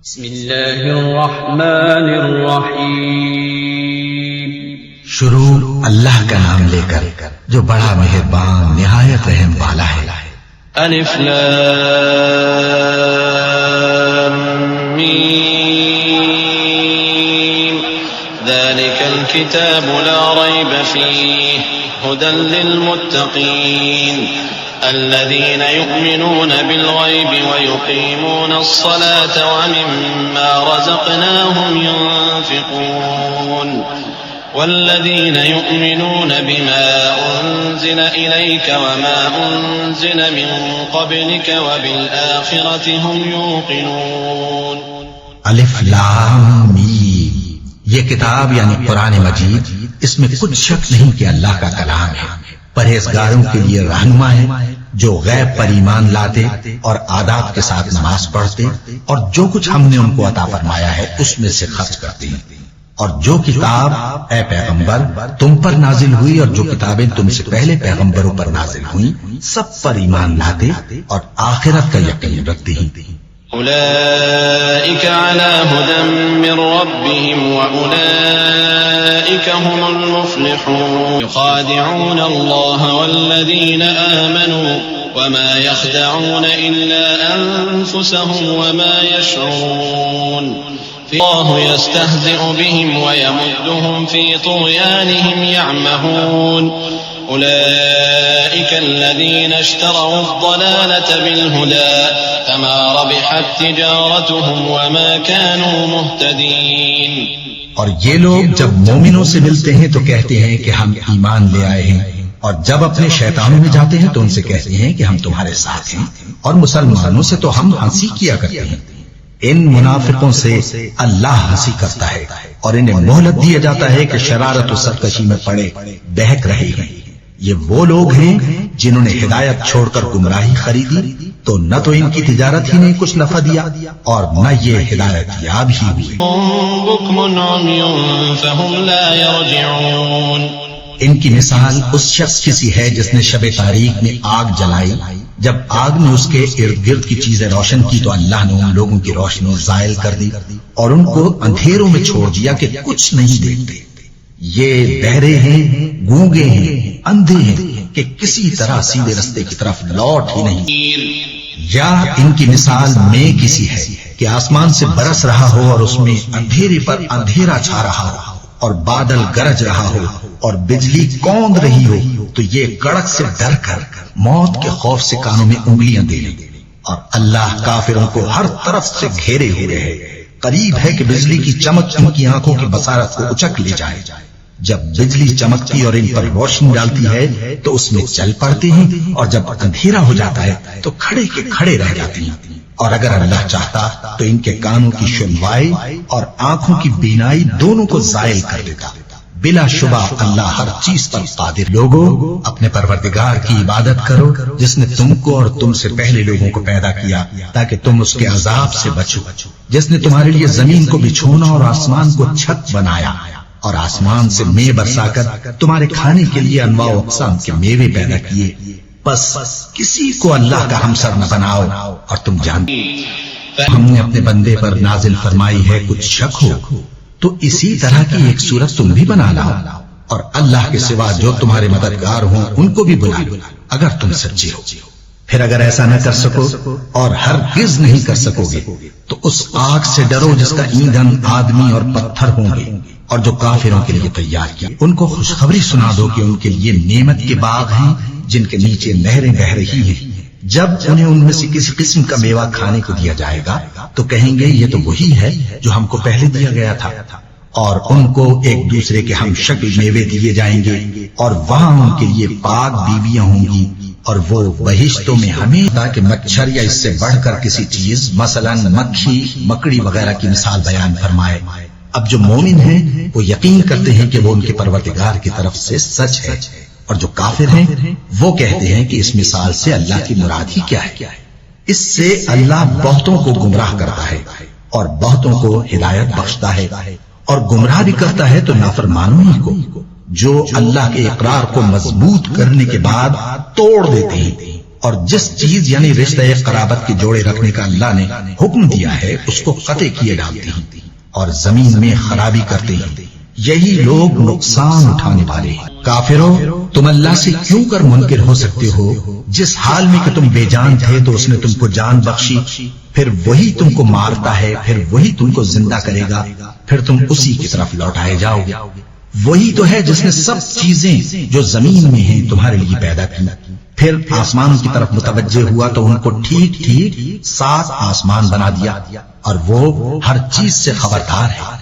بسم اللہ الرحمن الرحیم. شروع اللہ کا نام لے کر جو بڑا مہربان نہایت رحم والا ہے. الف لام میم ذلك الكتاب لا ريب فيه هدى للمتقين الذين يؤمنون بالغيب ويقيمون الصلاة ومما رزقناهم ينفقون والذين يؤمنون بما أنزل إليك وما أنزل من قبلك وبالآخرة هم يوقنون. الف لام میم. یہ کتاب یعنی قرآن مجید، اس میں کچھ شک نہیں کہ اللہ کا کلام ہے. پرہیزگاروں کے لیے رہنما ہے جو غیب پر ایمان لاتے اور آداب کے ساتھ نماز پڑھتے اور جو کچھ ہم نے ان کو عطا فرمایا ہے اس میں سے خرچ کرتے ہیں. اور جو کتاب اے پیغمبر تم پر نازل ہوئی اور جو کتابیں تم سے پہلے پیغمبروں پر نازل ہوئیں سب پر ایمان لاتے اور آخرت کا یقین رکھتے ہیں. أولئك على هدى من ربهم وأولئك هم المفلحون. يخادعون الله والذين آمنوا وما يخدعون إلا أنفسهم وما يشعرون. الله يستهزئ بهم ويمدهم في طغيانهم يعمهون. أولئك الذين اشتروا الضلالة بالهدى فما ربحت تجارتهم وما كانوا مهتدين. اور یہ لوگ جب مومنوں سے ملتے ہیں تو کہتے ہیں کہ ہم ایمان لے آئے ہیں، اور جب اپنے شیطانوں میں جاتے ہیں تو ان سے کہتے ہیں کہ ہم تمہارے ساتھ ہیں، اور مسلمانوں سے تو ہم ہنسی کیا کرتے ہیں. ان منافقوں سے اللہ ہنسی کرتا ہے اور انہیں مہلت دیا جاتا ہے کہ شرارت و سرکشی میں پڑے بہک رہے ہیں. یہ وہ لوگ ہیں جنہوں نے ہدایت چھوڑ کر گمراہی خریدی تو نہ تو ان کی تجارت ہی نے کچھ نفع دیا اور نہ یہ ہدایت یاب ہی ہوئے. بكم عمي فهم لا يرجعون. ان کی مثال اس شخص کی سی ہے جس نے شب تاریک میں آگ جلائی. جب آگ نے اس کے ارد گرد کی چیزیں روشن کی تو اللہ نے ان لوگوں کی روشنی زائل کر دی اور ان کو اندھیروں میں چھوڑ دیا کہ کچھ نہیں دیکھتے. یہ بہرے ہیں، گونگے ہیں، اندھے ہیں کہ کسی طرح سیدھے رستے کی طرف لوٹ ہی نہیں. یا ان کی مثال میں کسی ہے کہ آسمان سے برس رہا ہو اور اس میں اندھیرے پر اندھیرا چھا رہا ہو اور بادل گرج رہا ہو اور بجلی کوند رہی ہو تو یہ کڑک سے ڈر کر موت کے خوف سے کانوں میں انگلیاں دے لیں. اور اللہ کافروں کو ہر طرف سے گھیرے ہوئے ہے. قریب ہے کہ بجلی کی چمک ان کی آنکھوں کی بصارت کو اچک لے جائے. جب بجلی چمکتی اور ان پر روشنی ڈالتی ہے تو اس میں چل پڑتے ہیں اور جب اندھیرا ہو جاتا ہے تو کھڑے کے کھڑے رہ جاتے ہیں. اور اگر اللہ چاہتا تو ان کے کانوں کی سنوائی اور آنکھوں کی بینائی دونوں کو زائل کر دیتا. بلا شبہ اللہ ہر چیز پر قادر. لوگوں اپنے پروردگار کی عبادت کرو جس نے تم کو اور تم سے پہلے لوگوں کو پیدا کیا تاکہ تم اس کے عذاب سے بچو. جس نے تمہارے لیے زمین کو بچھونا اور آسمان کو چھت بنایا اور آسمان سے مے برسا کر تمہارے کھانے کے لیے انواع و اقسام کے میوے پیدا کیے. بس کسی کو اللہ کا ہمسر نہ بناؤ. اور تم جانتے ہم نے اپنے بندے پر نازل فرمائی ہے، کچھ شک ہو تو اسی طرح کی ایک صورت تم بھی بنا لاؤ اور اللہ کے سوا جو تمہارے مددگار ہوں ان کو بھی بلا لو اگر تم سچے ہو. پھر اگر ایسا نہ کر سکو اور ہرگز نہیں کر سکو گے تو اس آگ سے ڈرو جس کا ایندھن آدمی اور پتھر ہوں گے اور جو کافروں کے لیے تیار کی. ان کو خوشخبری سنا دو کہ ان کے لیے نعمت کے باغ ہیں جن کے نیچے نہریں بہ رہی ہیں. جب انہیں ان میں سے کسی قسم کا میوہ کھانے کو دیا جائے گا تو کہیں گے یہ تو وہی ہے جو ہم کو پہلے دیا گیا تھا. اور ان کو ایک دوسرے کے ہم شکل میوے دیے جائیں گے اور وہاں ان کے لیے پاک بیویاں ہوں گی اور وہ بہشتوں میں ہمیں تاکہ مچھر یا اس سے بڑھ کر کسی چیز مثلا مکھی مکڑی وغیرہ کی مثال بیان فرمائے. اب جو مومن ہیں وہ یقین کرتے ہیں کہ وہ ان کے پروردگار کی طرف سے سچ ہے، اور جو کافر ہیں وہ کہتے ہیں کہ اس مثال سے اللہ کی مراد ہی کیا ہے. اس سے اللہ بہتوں کو گمراہ کرتا ہے اور بہتوں کو ہدایت بخشتا ہے اور گمراہ بھی کرتا ہے تو نافرمانوں ہی کو جو اللہ کے اقرار کو مضبوط کرنے کے بعد توڑ دیتے ہیں اور جس چیز یعنی رشتہ قرابت کے جوڑے رکھنے کا اللہ نے حکم دیا ہے اس کو قطع کیے ڈالتے ہیں اور زمین میں خرابی کرتے ہیں، یہی لوگ نقصان اٹھانے والے ہیں۔ کافروں، تم اللہ سے کیوں کر منکر ہو سکتے ہو؟ جس حال میں کہ تم بے جان تھے تو اس نے تم کو جان بخشی، پھر وہی تم کو مارتا ہے، پھر وہی تم کو زندہ کرے گا، پھر تم اسی کی طرف لوٹائے جاؤ گے۔ وہی تو ہے جس نے سب چیزیں جو زمین میں ہیں تمہارے لیے پیدا کی، پھر آسمانوں کی طرف متوجہ ہوا تو ان کو ٹھیک ٹھیک 7 آسمان بنا دیا، اور وہ ہر چیز سے خبردار ہے۔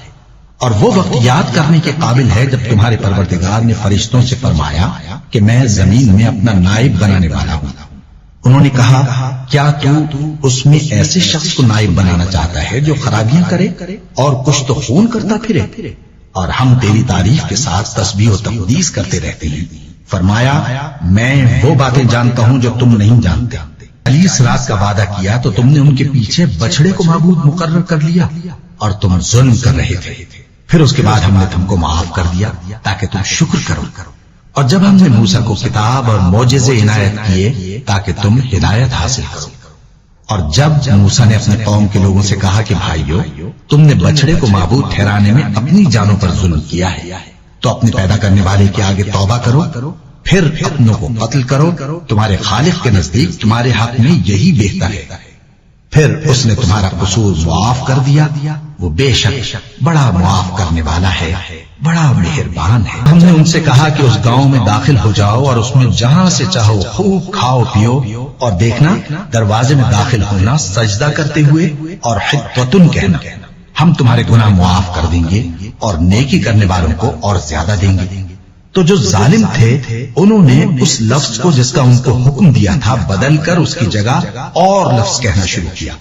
اور وہ وقت یاد کرنے کے قابل ہے جب تمہارے پروردگار نے فرشتوں سے فرمایا کہ میں زمین میں اپنا نائب بنانے والا ہوں۔ انہوں نے کہا کیا تو اس میں ایسے شخص کو نائب بنانا چاہتا ہے جو خرابیاں کرے اور کچھ تو خون کرتا پھرے؟ اور ہم تیری تعریف کے ساتھ تسبیح و تقدیس کرتے رہتے ہیں۔ فرمایا میں وہ باتیں جانتا ہوں جو تم نہیں جانتے۔ 40 رات کا وعدہ کیا تو تم نے ان کے پیچھے بچڑے کو معبود مقرر کر لیا اور تم ظلم کر رہے تھے، پھر اس کے بعد ہم نے تم کو معاف کر دیا تاکہ تم شکر کرو۔ اور جب ہم نے موسیٰ کو کتاب اور معجزے عنایت کیے تاکہ تم ہدایت حاصل کرو، اور جب موسیٰ نے اپنے قوم کے لوگوں سے کہا کہ بھائیو تم نے بچڑے کو معبود ٹھہرانے میں اپنی جانوں پر ظلم کیا ہے تو اپنے پیدا کرنے والے کے آگے توبہ کرو، پھر اپنوں کو قتل کرو، تمہارے خالق کے نزدیک تمہارے حق میں یہی بہتر ہے، پھر اس نے تمہارا قصور معاف کر دیا، وہ بے شک بڑا معاف کرنے والا ہے، بڑا مہربان ہے۔ ہم نے ان سے کہا کہ اس گاؤں میں داخل ہو جاؤ اور اس میں جہاں سے چاہو خوب کھاؤ پیو، اور دیکھنا دروازے میں داخل ہونا سجدہ کرتے ہوئے اور حطتن کہنا، ہم تمہارے گناہ معاف کر دیں گے اور نیکی کرنے والوں کو اور زیادہ دیں گے۔ تو جو ظالم تھے انہوں نے اس لفظ کو جس کا ان کو حکم دیا تھا بدل کر اس کی جگہ اور لفظ کہنا شروع کیا،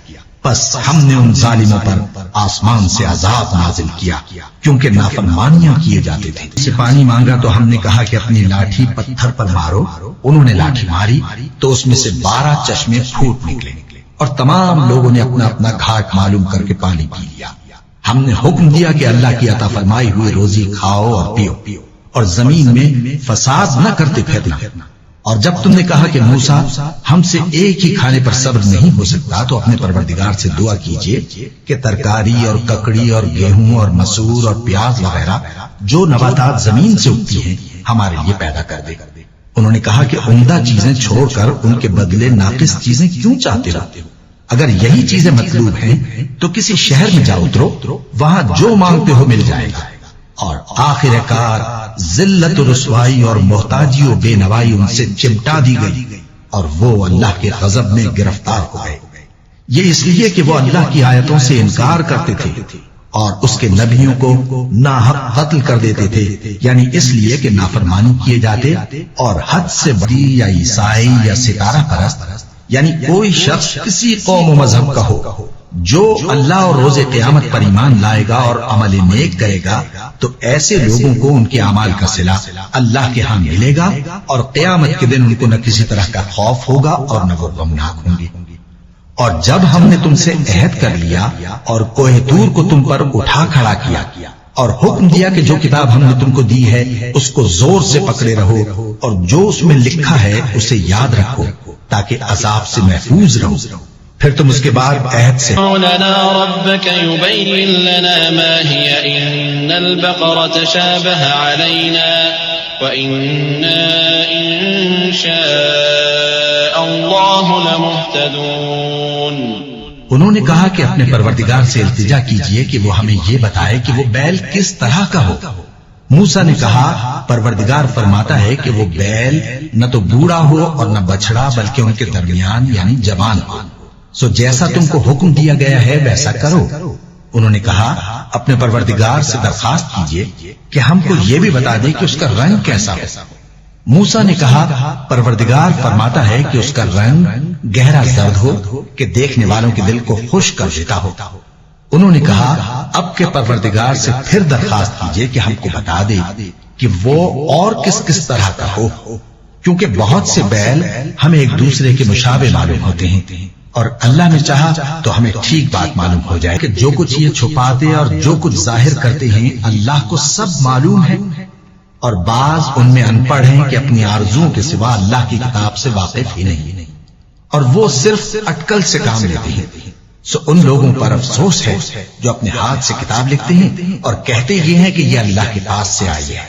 بس ہم نے ان ظالموں پر آسمان سے عذاب نازل کیا کیونکہ نافرمانیاں کیے جاتے تھے۔ سے پانی مانگا تو ہم نے کہا کہ اپنی لاٹھی پتھر پر مارو، انہوں نے لاٹھی ماری تو اس میں سے 12 چشمے پھوٹ نکلے اور تمام لوگوں نے اپنا اپنا گھاٹ معلوم کر کے پانی پی لیا۔ ہم نے حکم دیا کہ اللہ کی عطا فرمائی ہوئی روزی کھاؤ اور پیو اور زمین میں فساد نہ کرتے پھرنا۔ اور جب تم نے کہا کہ موسیٰ ہم سے ایک ہی کھانے پر صبر نہیں ہو سکتا تو اپنے پروردگار سے دعا کیجئے کہ ترکاری اور ککڑی اور گیہوں اور مسور اور پیاز وغیرہ جو نباتات زمین سے اگتی ہیں ہمارے لیے پیدا کر دے۔ انہوں نے کہا کہ عمدہ چیزیں چھوڑ کر ان کے بدلے ناقص چیزیں کیوں چاہتے ہو؟ اگر یہی چیزیں مطلوب ہیں تو کسی شہر میں جا اترو، وہاں جو مانگتے ہو مل جائے گا۔ اور آخر کار ذلت و رسوائی اور محتاجی و بے نوائی ان سے چمٹا دی گئی اور وہ اللہ کے غضب میں گرفتار ہو گئے۔ یہ اس لیے کہ وہ اللہ کی آیتوں سے انکار کرتے تھے اور اس کے نبیوں کو ناحق قتل کر دیتے تھے، یعنی اس لیے کہ نافرمانی کیے جاتے اور حد سے بڑی یا عیسائی یا ستارہ پرست، یعنی کوئی شخص کسی قوم و مذہب کا ہو جو اللہ اور روز قیامت پر ایمان لائے گا اور عمل نیک کرے گا تو ایسے لوگوں کو ان کے اعمال کا صلہ اللہ کے ہاں ملے گا اور قیامت کے دن ان کو نہ کسی طرح کا خوف ہوگا اور نہ وہ غمناک ہوں گے۔ اور جب ہم نے تم سے عہد کر لیا اور کوہ طور کو تم پر اٹھا کھڑا کیا اور حکم دیا کہ جو کتاب ہم نے تم کو دی ہے اس کو زور سے پکڑے رہو اور جو اس میں لکھا ہے اسے یاد رکھو تاکہ عذاب سے محفوظ رہو، پھر تم اس کے بعد عہد سے لنا ربك يبين لنا ما هي إن البقرة تشابه علينا وإنا إن شاء الله لمهتدون۔ انہوں نے کہا کہ اپنے پروردگار سے التجا کیجئے کہ وہ ہمیں یہ بتائے کہ وہ بیل کس طرح کا ہو۔ موسیٰ نے کہا پروردگار فرماتا ہے کہ وہ بیل نہ تو بوڑھا ہو اور نہ بچڑا بلکہ ان کے درمیان یعنی جوان ہو، سو جیسا تم کو حکم دیا گیا ہے ویسا کرو۔ انہوں نے کہا اپنے پروردگار سے درخواست کیجئے کہ ہم کو یہ بھی بتا دے کہ اس کا رنگ کیسا ہو۔ موسیٰ نے کہا پروردگار فرماتا ہے کہ اس کا رنگ گہرا زرد ہو کہ دیکھنے والوں کے دل کو خوش کر دیتا ہو۔ انہوں نے کہا اب کے پروردگار سے پھر درخواست کیجئے کہ ہم کو بتا دے کہ وہ اور کس کس طرح کا ہو، کیونکہ بہت سے بیل ہمیں ایک دوسرے کے مشابہ معلوم ہوتے ہیں اور اللہ نے چاہا تو ہمیں ٹھیک بات معلوم ہو جائے کہ جو کچھ یہ چھپاتے اور جو کچھ ظاہر کرتے ہیں اللہ کو سب معلوم ہے، اور بعض ان میں ان پڑھ ہیں کہ اپنی آرزوؤں کے سوا اللہ کی کتاب سے واقف ہی نہیں۔ اور وہ صرف اٹکل سے کام لیتے ہیں. سو ان لوگوں پر افسوس ہے جو اپنے ہاتھ سے کتاب لکھتے ہیں اور کہتے یہ ہیں کہ یہ اللہ کے پاس سے آئی ہے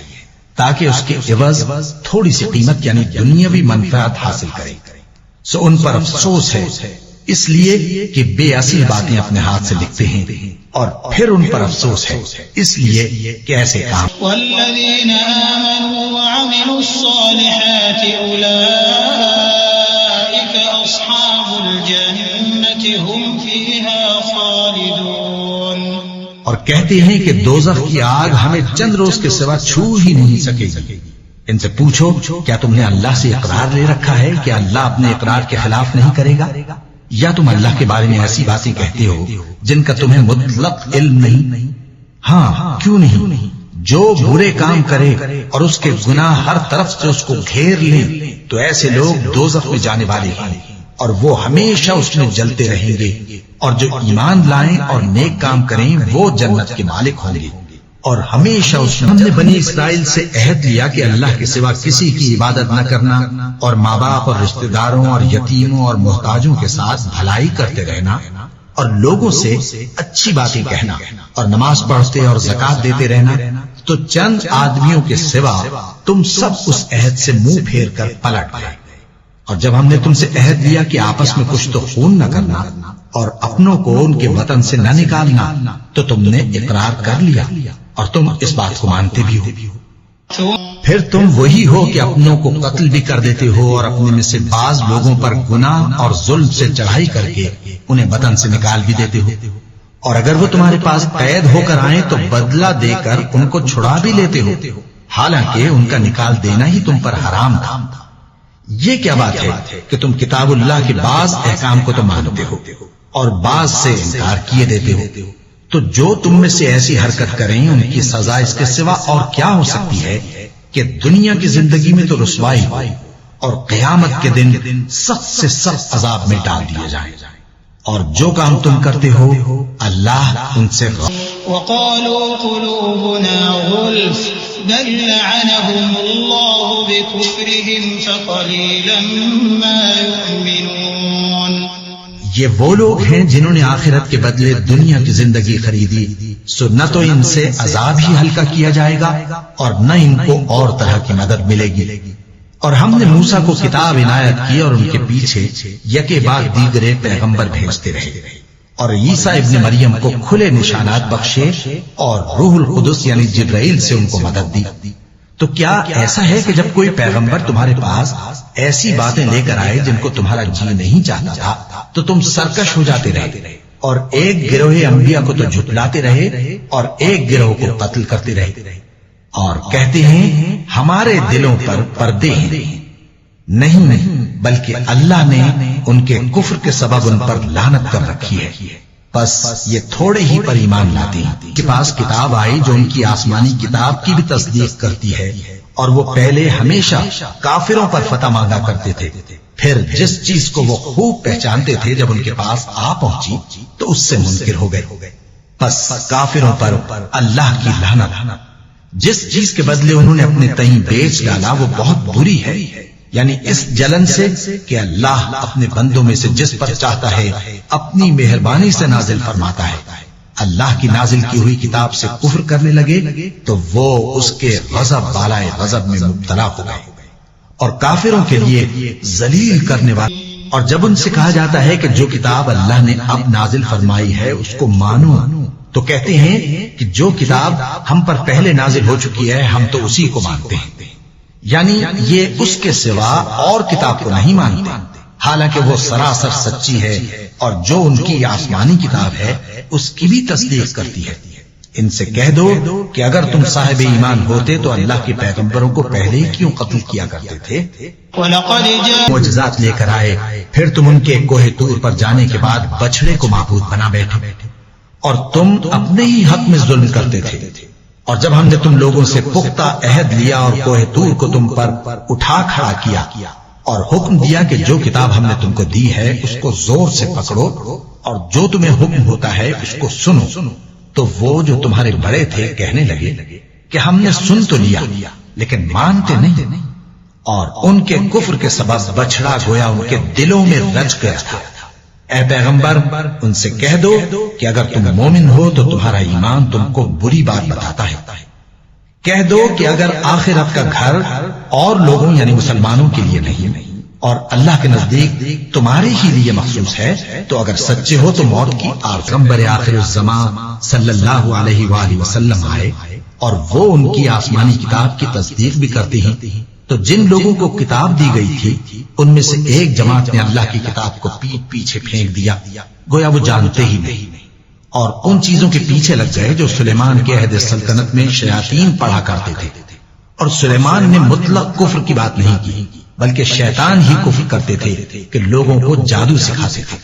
تاکہ اس کے عوض تھوڑی سی قیمت یعنی دنیاوی منفعت حاصل کرے. سو ان پر افسوس ہے اس لیے کہ بے اصل باتیں اپنے ہاتھ سے لکھتے ہیں، اور پھر ان پر افسوس ہے اس لیے کہ ایسے کام. والذین آمنوا وعملوا الصالحات اولئک اصحاب الجنة هم فیہا خالدون. اور کہتے ہیں کہ دوزخ کی آگ ہمیں چند روز کے سوا چھو ہی نہیں سکے گی. ان سے پوچھو کیا تم نے اللہ سے اقرار لے رکھا ہے کہ اللہ اپنے اقرار کے خلاف نہیں کرے گا، یا تم اللہ کے بارے میں ایسی باتیں کہتے ہو جن کا تمہیں مطلق علم نہیں؟ ہاں کیوں نہیں، جو برے کام کرے اور اس کے گناہ ہر طرف سے اس کو گھیر لیں تو ایسے لوگ دوزخ میں جانے والے ہیں اور وہ ہمیشہ اس میں جلتے رہیں گے، اور جو ایمان لائیں اور نیک کام کریں وہ جنت کے مالک ہوں گے اور ہمیشہ اس میں. ہم نے بنی اسرائیل سے عہد لیا کہ اللہ کے سوا کسی کی عبادت نہ کرنا اور ماں باپ اور رشتہ داروں اور یتیموں اور محتاجوں کے ساتھ بھلائی کرتے رہنا اور لوگوں سے اچھی باتیں کہنا اور نماز پڑھتے اور زکات دیتے رہنا. تو چند آدمیوں کے سوا تم سب اس عہد سے منہ پھیر کر پلٹ گئے. اور جب ہم نے تم سے عہد لیا کہ آپس میں کچھ تو خون نہ کرنا اور اپنوں کو ان کے وطن سے نہ نکالنا تو تم نے اقرار کر لیا اور تم اس بات کو مانتے بھی ہو. پھر تم وہی ہو کہ اپنوں کو قتل بھی کر دیتے ہو اور اپنے میں سے بعض لوگوں پر گناہ اور ظلم سے چڑھائی کر کے انہیں وطن سے نکال بھی دیتے ہو، اور اگر وہ تمہارے پاس قید ہو کر آئیں تو بدلہ دے کر ان کو چھڑا بھی لیتے ہو، حالانکہ ان کا نکال دینا ہی تم پر حرام تھا. یہ کیا بات ہے کہ تم کتاب اللہ کے بعض احکام کو تو مانتے ہو اور بعض سے انکار کیے دیتے ہو؟ تو جو تم میں سے ایسی حرکت کریں ان کی سزا اس کے سوا اور کیا ہو سکتی ہے کہ دنیا کی زندگی میں تو رسوائی ہو اور قیامت کے دن سخت سے سخت عذاب میں ڈال دیے جائیں. اور جو کام تم کرتے ہو اللہ ان سے وقالوا قلوبنا غلف بل لعنهم الله بكفرهم فقليلا ما يؤمنون. یہ وہ لوگ ہیں جنہوں نے آخرت کے بدلے دنیا کی زندگی خریدی، سو نہ تو ان سے عذاب ہی ہلکا کیا جائے گا اور نہ ان کو اور طرح کی مدد ملے گی. اور ہم نے موسیٰ کو کتاب عنایت کی اور ان کے پیچھے یکے بعد دیگرے پیغمبر بھیجتے رہے، اور عیسیٰ ابن مریم کو کھلے نشانات بخشے اور روح القدس یعنی جبرائیل سے ان کو مدد دی. تو کیا ایسا ہے کہ جب کوئی پیغمبر تمہارے پاس ایسی باتیں لے کر آئے جن کو تمہارا جی نہیں چاہتا تھا تو تم سرکش ہو جاتے رہے اور ایک گروہ انبیاء کو تو جھٹلاتے رہے اور ایک گروہ کو قتل کرتے رہے اور کہتے ہیں ہمارے دلوں پر پردے ہیں؟ نہیں، بلکہ اللہ نے ان کے کفر کے سبب ان پر لعنت کر رکھی ہے. بس یہ تھوڑے ہی پر ایمان لاتے ہیں. ان کے پاس کتاب آئی جو ان کی آسمانی کتاب کی بھی تصدیق کرتی ہے، اور وہ پہلے ہمیشہ کافروں پر فتح مانگا کرتے تھے. پھر جس چیز کو وہ خوب پہچانتے تھے جب ان کے پاس آ پہنچی تو اس سے منکر ہو گئے. بس کافروں پر اللہ کی لعنت. جس چیز کے بدلے انہوں نے اپنے تئیں بیچ ڈالا وہ بہت بری ہے، یعنی اس جلن سے کہ اللہ اپنے بندوں میں سے جس پر چاہتا ہے اپنی مہربانی سے نازل فرماتا ہے. اللہ کی نازل کی ہوئی کتاب سے کفر کرنے لگے تو وہ اس کے غضب بالائے غضب میں مبتلا ہو گئے اور کافروں کے لیے ذلیل کرنے والے. اور جب ان سے کہا جاتا ہے کہ جو کتاب اللہ نے اب نازل فرمائی ہے اس کو مانو تو کہتے ہیں کہ جو کتاب ہم پر پہلے نازل ہو چکی ہے ہم تو اسی کو مانتے ہیں، یعنی یہ اس کے سوا اور کتاب کو نہیں مانتے، حالانکہ وہ سراسر سچی ہے اور جو ان کی آسمانی کتاب ہے اس کی بھی تصدیق کرتی ہے. ان سے کہہ دو کہ اگر تم صاحب ایمان ہوتے تو اللہ کے پیغمبروں کو پہلے ہی کیوں قتل کیا کرتے تھے؟ معجزات لے کر آئے، پھر تم ان کے کوہ طور پر جانے کے بعد بچڑے کو معبود بنا بیٹھے اور تم اپنے ہی حق میں ظلم کرتے تھے. اور جب ہم نے تم لوگوں سے پختہ عہد لیا اور کوہ طور کو تم پر اٹھا کھڑا کیا اور حکم دیا کہ جو کتاب ہم نے تم کو دی ہے اس کو زور سے پکڑو اور جو تمہیں حکم ہوتا ہے اس کو سنو، تو وہ جو تمہارے بڑے تھے کہنے لگے کہ ہم نے سن تو لیا لیکن مانتے نہیں. اور ان کے کفر کے سبب بچڑا گویا ان کے دلوں میں رچ گیا تھا۔ اے پیغمبر ان سے کہہ دو کہ اگر تم مومن ہو تو تمہارا ایمان تم کو بری بات بتاتا ہے۔ کہہ دو کہ اگر آخرت کا گھر اور لوگوں یعنی مسلمانوں کے لیے نہیں اور اللہ کے نزدیک تمہارے ہی لیے مخصوص ہے تو اگر سچے ہو تو موت کی پیغمبر آخر الزمان صلی اللہ علیہ وآلہ وسلم آئے اور وہ ان کی آسمانی کتاب کی تصدیق بھی کرتے ہیں، تو جن لوگوں کو کتاب دی گئی تھی ان میں سے ایک جماعت نے اللہ کی کتاب کو پیٹ پیچھے پھینک دیا گویا وہ جانتے ہی نہیں، اور ان چیزوں کے پیچھے لگ گئے جو سلیمان کے عہد سلطنت میں شیاطین پڑھا کرتے تھے۔ اور سلیمان نے مطلق کفر کی بات نہیں کی بلکہ شیطان ہی کفر کرتے تھے کہ لوگوں کو جادو سکھاتے تھے،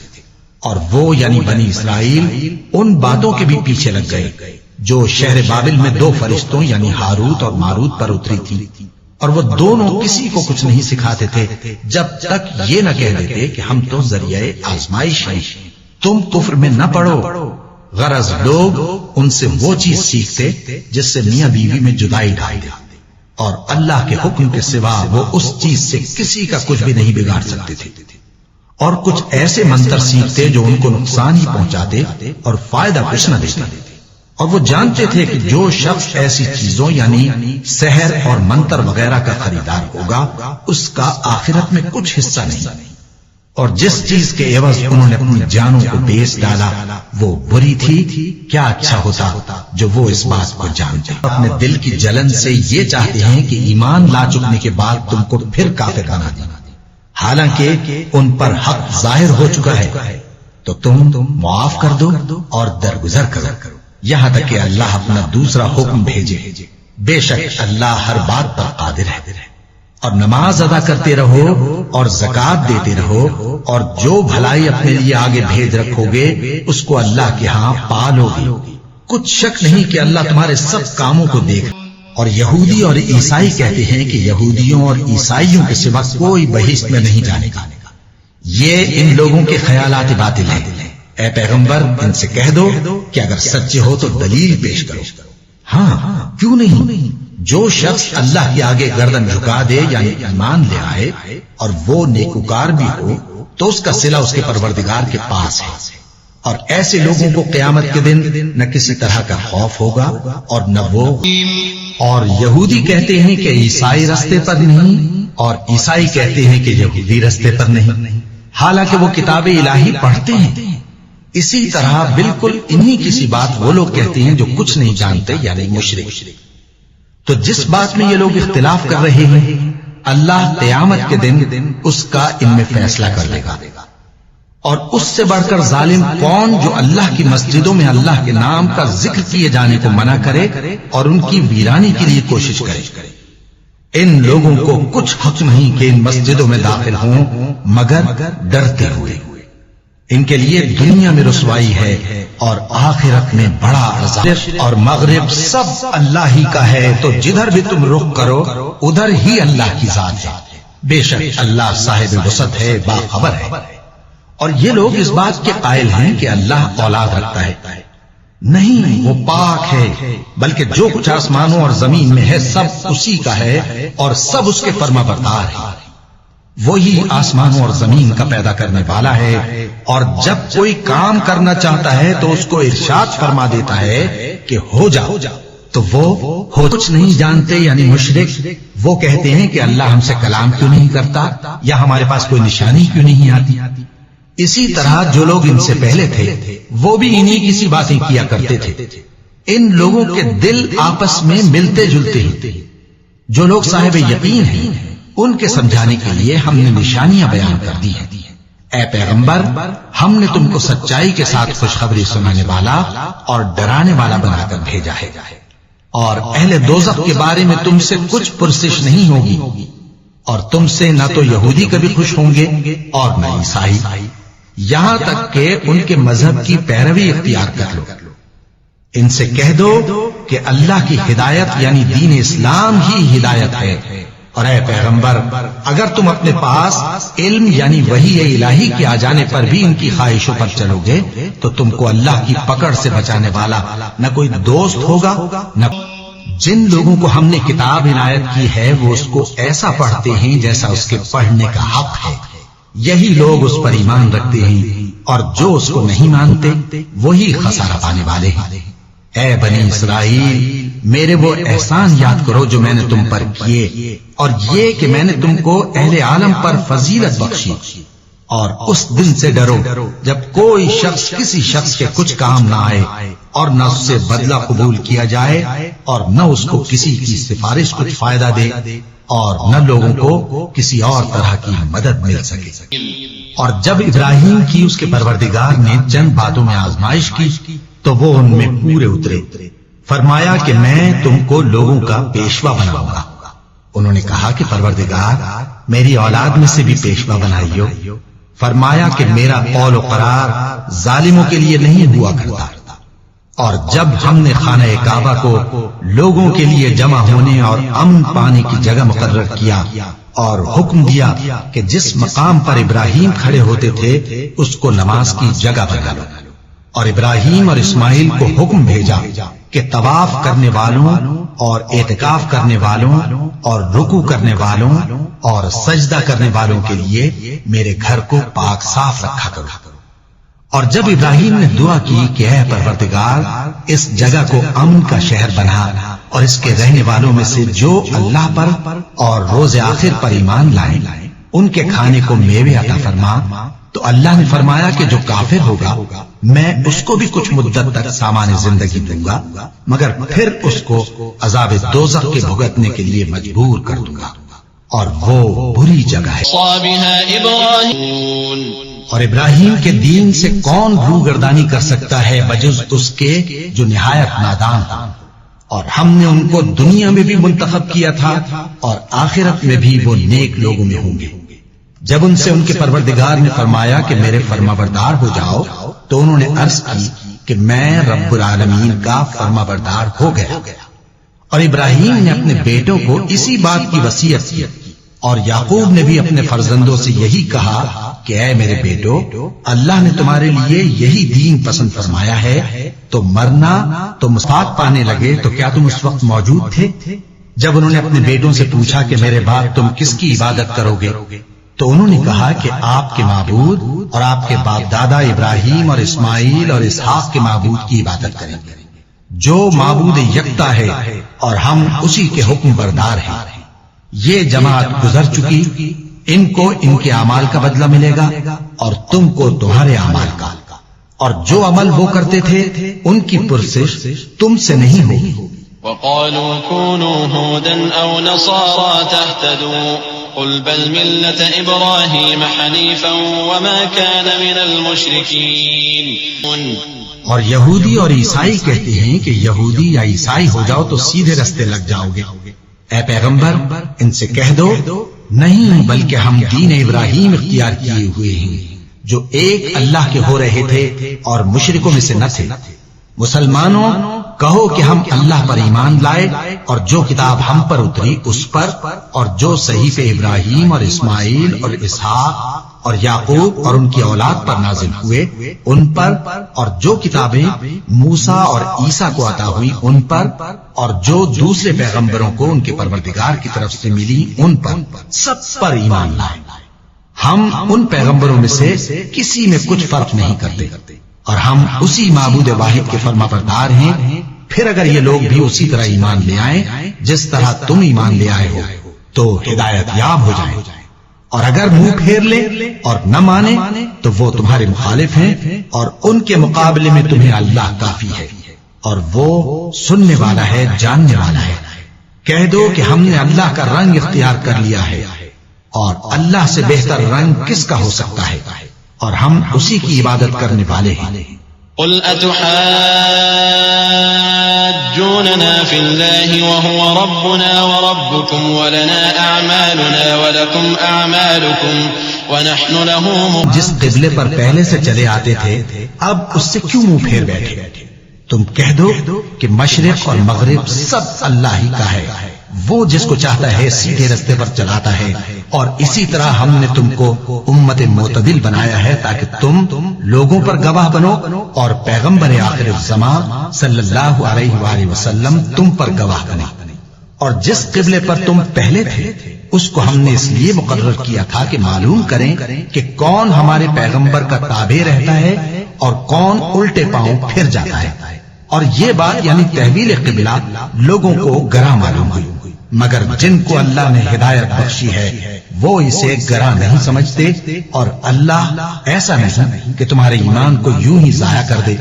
اور وہ یعنی بنی اسرائیل ان باتوں کے بھی پیچھے لگ گئے جو شہر بابل میں دو فرشتوں یعنی ہاروت اور ماروت پر اتری تھی، اور وہ دونوں کسی کو کچھ نہیں سکھاتے تھے جب تک یہ نہ کہہ دیتے کہ ہم تو ذریعہ آزمائش ہیں، تم کفر میں نہ پڑو۔ غرض لوگ ان سے وہ چیز سیکھتے جس سے میاں بیوی میں جدائی ڈال دے، اور اللہ کے حکم کے سوا وہ اس چیز سے کسی کا کچھ بھی نہیں بگاڑ سکتے تھے، اور کچھ ایسے منتر سیکھتے جو ان کو نقصان ہی پہنچاتے اور فائدہ کچھ نہ دیتے، اور وہ جانتے تھے کہ جو شخص ایسی چیزوں یعنی سحر اور منتر وغیرہ کا خریدار ہوگا اس کا آخرت میں کچھ حصہ نہیں، اور جس چیز کے عوض انہوں نے اپنی جانوں کو بیچ ڈالا وہ بری تھی، کیا اچھا ہوتا جو وہ اس بات کو جانتے۔ اپنے دل کی جلن سے یہ چاہتے ہیں کہ ایمان لا چکنے کے بعد تم کو پھر کافر بنا دیں، حالانکہ ان پر حق ظاہر ہو چکا ہے، تو تم معاف کر دو اور درگزر کرو یہاں تک کہ اللہ اپنا دوسرا حکم بھیجے، بے شک اللہ ہر بات پر قادر ہے۔ اور نماز ادا کرتے رہو اور زکوٰۃ دیتے رہو، اور جو بھلائی اپنے لیے آگے بھیج رکھو گے اس کو اللہ کے ہاں پالو گے، کچھ شک نہیں کہ اللہ تمہارے سب کاموں کو دیکھ۔ اور یہودی اور عیسائی کہتے ہیں کہ یہودیوں اور عیسائیوں کے سوا کوئی بہشت میں نہیں جانے گا، یہ ان لوگوں کے خیالات باطل ہیں۔ اے پیغمبر ان سے کہہ دو کہ اگر سچے ہو تو دلیل پیش کرو۔ ہاں کیوں نہیں، جو شخص اللہ کے آگے گردن جھکا دے یعنی ایمان لے آئے اور وہ نیکوکار بھی ہو تو اس کا صلہ اس کے پروردگار کے پاس ہے، اور ایسے لوگوں کو قیامت کے دن نہ کسی طرح کا خوف ہوگا اور نہ وہ۔ اور یہودی کہتے ہیں کہ عیسائی رستے پر نہیں، اور عیسائی کہتے ہیں کہ یہودی رستے پر نہیں، حالانکہ وہ کتاب الہی پڑھتے ہیں۔ اسی طرح بالکل انہی کسی بات وہ لوگ کہتے ہیں جو کچھ نہیں جانتے یعنی مشرک۔ تو جس بات میں یہ لوگ اختلاف کر رہے ہیں اللہ قیامت کے دن اس کا ان میں فیصلہ کر لے گا، اور اس سے بڑھ کر ظالم کون جو اللہ کی مسجدوں میں اللہ کے نام کا ذکر کیے جانے کو منع کرے اور ان کی ویرانی کے لیے کوشش کرے۔ ان لوگوں کو کچھ حق نہیں کہ ان مسجدوں میں داخل ہوں مگر ڈرتے ہوئے، ان کے لیے دنیا میں رسوائی ہے اور آخرت میں بڑا عذاب۔ اور مغرب سب اللہ ہی کا ہے، تو جدھر بھی تم رخ کرو ادھر ہی اللہ کی ذات ہے، بے شک اللہ صاحب وسعت ہے، باخبر ہے۔ اور یہ لوگ اس بات کے قائل ہیں کہ اللہ اولاد رکھتا ہے، نہیں، وہ پاک ہے، بلکہ جو کچھ آسمانوں اور زمین میں ہے سب اسی کا ہے اور سب اس کے فرما بردار ہے، وہی آسمانوں اور زمین کا پیدا کرنے والا ہے، اور جب کوئی کام کرنا چاہتا ہے تو اس کو ارشاد فرما دیتا ہے کہ ہو جا، تو وہ ہو۔ کچھ نہیں جانتے یعنی مشرک وہ کہتے ہیں کہ اللہ ہم سے کلام کیوں نہیں کرتا یا ہمارے پاس کوئی نشانی کیوں نہیں آتی۔ اسی طرح جو لوگ ان سے پہلے تھے وہ بھی انہی کسی باتیں کیا کرتے تھے۔ ان لوگوں کے دل آپس میں ملتے جلتے ہیں۔ جو لوگ صاحب یقین ہیں ان کے سمجھانے کے لیے ہم نے نشانیاں بیان کر دی ہیں۔ اے پیغمبر ہم نے تم کو سچائی کے ساتھ خوشخبری سنانے والا اور ڈرانے والا بنا کر بھیجا ہے، اور اہل دوزخ کے بارے میں تم سے کچھ پرسش نہیں ہوگی، اور تم سے نہ تو یہودی کبھی خوش ہوں گے اور نہ عیسائی، یہاں تک کہ ان کے مذہب کی پیروی اختیار کر لو۔ ان سے کہہ دو کہ اللہ کی ہدایت یعنی دین اسلام ہی ہدایت ہے، اور اے پیغمبر اگر تم اپنے پاس علم یعنی وحی الہی کے آ جانے پر بھی ان کی خواہشوں پر چلو گے تو تم کو اللہ کی پکڑ سے بچانے والا نہ کوئی دوست ہوگا نہ جن لوگوں کو ہم نے کتاب عنایت کی ہے وہ اس کو ایسا پڑھتے ہیں جیسا اس کے پڑھنے کا حق ہے، یہی لوگ اس پر ایمان رکھتے ہیں، اور جو اس کو نہیں مانتے وہی خسارہ پانے والے ہیں۔ اے بنی اسرائیل، میرے وہ احسان یاد کرو جو میں نے تم پر کیے، اور یہ کہ میں نے تم کو اہل عالم پر فضیلت بخشی، اور اس دن سے ڈرو جب کوئی شخص کسی شخص کے کچھ کام نہ آئے اور نہ اس سے بدلہ قبول کیا جائے اور نہ اس کو کسی کی سفارش کچھ فائدہ دے اور نہ لوگوں کو کسی اور طرح کی مدد مل سکے۔ اور جب ابراہیم کی اس کے پروردگار نے چند باتوں میں آزمائش کی تو وہ ان میں پورے اترے۔ فرمایا کہ میں تم کو لوگوں کا پیشوا بناؤں گا۔ انہوں نے کہا کہ پروردگار میری اولاد میں سے بھی پیشوا بنائیو۔ فرمایا کہ میرا قول و قرار ظالموں کے لیے نہیں ہوا کرتا۔ اور جب ہم نے خانہ کعبہ کو لوگوں کے لیے جمع ہونے اور امن پانے کی جگہ مقرر کیا اور حکم دیا کہ جس مقام پر ابراہیم کھڑے ہوتے تھے اس کو نماز کی جگہ بنا لو، اور ابراہیم اور اسماعیل کو حکم بھیجا کہ طواف کرنے والوں اور اعتکاف کرنے والوں اور رکوع کرنے والوں اور سجدہ کرنے والوں کے لیے میرے گھر کو پاک صاف رکھا کرو۔ اور جب ابراہیم نے دعا کی کہ اے پروردگار اس جگہ کو امن کا شہر بنا اور اس کے رہنے والوں میں سے جو اللہ پر اور روز آخر پر ایمان لائیں ان کے کھانے کو میوے عطا فرما، تو اللہ نے فرمایا کہ جو کافر ہوگا میں اس کو بھی کچھ مدت تک سامان زندگی دوں گا، مگر پھر اس کو عذاب دوزخ کے بھگتنے کے لیے مجبور کر دوں گا، اور وہ بری جگہ ہے۔ اور ابراہیم کے دین سے کون روگردانی کر سکتا ہے بجز اس کے جو نہایت نادان تھا، اور ہم نے ان کو دنیا میں بھی منتخب کیا تھا اور آخرت میں بھی وہ نیک لوگوں میں ہوں گے۔ جب ان سے ان کے پروردگار نے فرمایا کہ میرے فرمانبردار ہو جاؤ تو انہوں نے عرض کی کہ میں رب العالمین کا فرمانبردار ہو گیا۔ اور ابراہیم نے اپنے بیٹوں کو اسی بات کی وصیت کی، اور یعقوب نے بھی اپنے فرزندوں سے یہی کہا کہ اے میرے بیٹو، اللہ نے تمہارے لیے یہی دین پسند فرمایا ہے، تو مرنا تم پاک پانے لگے تو کیا تم اس وقت موجود تھے جب انہوں نے اپنے بیٹوں سے پوچھا کہ میرے باپ تم کس کی عبادت کرو گے؟ تو انہوں نے کہا کہ آپ کے معبود اور آپ کے باپ دادا ابراہیم اور اسماعیل اور اسحاق کے معبود کی عبادت کریں گے، جو معبود یکتا ہے اور ہم اسی کے حکم بردار ہیں۔ یہ جماعت گزر چکی، ان کو ان کے اعمال کا بدلہ ملے گا اور تم کو تمہارے اعمال کا، اور جو عمل وہ کرتے تھے ان کی پرسش تم سے نہیں ہوگی۔ وقالوا كونوا هودا أو نصارى تهتدوا قل بل ملة إبراهيم حنيفا وما كان من المشركين۔ اور یہودی اور عیسائی کہتے ہیں کہ یہودی یا عیسائی ہو جاؤ تو سیدھے رستے لگ جاؤ گے۔ اے پیغمبر ان سے کہہ دو نہیں، بلکہ ہم دین ابراہیم اختیار کیے ہوئے ہیں جو ایک اللہ کے ہو رہے تھے اور مشرکوں میں سے نہ تھے۔ مسلمانوں کہو کہ ہم اللہ پر ایمان لائے اور جو کتاب ہم پر اتری اس پر، اور جو صحیفے ابراہیم اور اسماعیل اور اسحاق اور یعقوب اور ان کی اولاد پر نازل ہوئے ان پر، اور جو کتابیں موسیٰ اور عیسیٰ کو عطا ہوئی ان پر، اور جو دوسرے پیغمبروں کو ان کے پروردگار کی طرف سے ملی ان پر، سب پر ایمان لائے۔ ہم ان پیغمبروں میں سے کسی میں کچھ فرق نہیں کرتے، اور ہم اسی معبود واحد کے فرمانبردار ہیں۔ پھر اگر یہ لوگ بھی اسی طرح ایمان لے آئیں جس طرح تم ایمان لے آئے ہو تو ہدایت یاب ہو جائیں، اور اگر منہ پھیر لے اور نہ مانے تو وہ تمہارے مخالف ہیں، اور ان کے مقابلے میں تمہیں اللہ کافی ہے، اور وہ سننے والا ہے، جاننے والا ہے۔ کہہ دو کہ ہم نے اللہ کا رنگ اختیار کر لیا ہے، اور اللہ سے بہتر رنگ کس کا ہو سکتا ہے، اور ہم اسی کی عبادت کرنے والے ہیں۔ قل أتحاجوننا في الله وهو ربنا وربكم ولنا أعمالنا ولكم أعمالكم ونحن له جس قبلے پر پہلے سے چلے آتے تھے اب اس سے کیوں منہ پھیر بیٹھے؟ تم کہہ دو کہ مشرق اور مغرب سب اللہ ہی کا ہے، وہ جس کو چاہتا ہے سیدھے رستے پر چلاتا ہے، اور اسی طرح ہم نے تم کو امت معتدل بنایا ہے تاکہ تم لوگوں پر گواہ بنو، اور پیغمبر آخر الزمان صلی اللہ علیہ وآلہ وسلم تم پر گواہ بنے۔ اور جس قبلے پر تم پہلے تھے اس کو ہم نے اس لیے مقرر کیا تھا کہ معلوم کریں کہ کون ہمارے پیغمبر کا تابع رہتا ہے اور کون الٹے پاؤں پھر جاتا ہے۔ اور یہ بات یعنی تحویل قبلہ لوگوں کو گراں معلوم ہوئی، مگر جن کو اللہ نے ہدایت بخشی ہے وہ اسے گراں نہیں سمجھتے، اور اللہ ایسا نہیں کہ تمہارے ایمان کو یوں ہی ضائع کر دے۔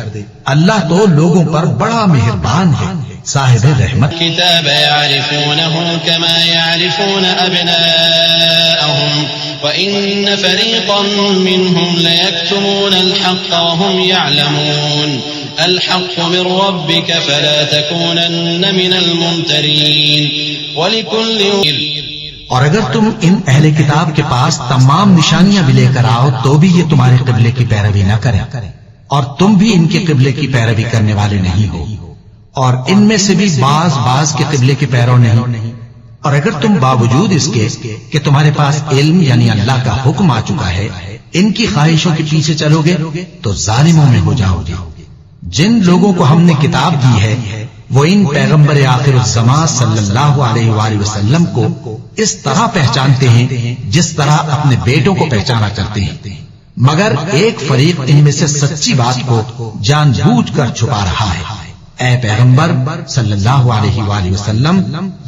اللہ تو لوگوں پر بڑا مہربان ہے، صاحب رحمت۔ الكتاب يعرفونه كما يعرفون أبناءهم وإن فريقا منهم ليكتمون الحق وهم يعلمون الحق من ربك فلا تكونن من الممترين ولكل۔ اور اگر تم ان اہل کتاب کے پاس تمام نشانیاں بھی لے کر آؤ تو بھی یہ تمہارے قبلے کی پیروی نہ کریں، اور تم بھی ان کے قبلے کی پیروی کرنے والے نہیں ہو، اور ان میں سے بھی بعض کے قبلے کے پیرو نہیں۔ اور اگر تم باوجود اس کے کہ تمہارے پاس علم یعنی اللہ کا حکم آ چکا ہے ان کی خواہشوں کے پیچھے چلو گے تو ظالموں میں ہو جاؤ گے۔ جن لوگوں کو ہم نے کتاب دی ہے وہ ان پیغمبر آخر الزمان صلی اللہ علیہ وآلہ وسلم کو اس طرح پہچانتے ہیں جس طرح اپنے بیٹوں کو پہچانا کرتے ہیں، مگر ایک فریق ان میں سے سچی بات کو جان بوجھ کر چھپا رہا ہے۔ اے پیغمبر صلی اللہ علیہ وآلہ وسلم،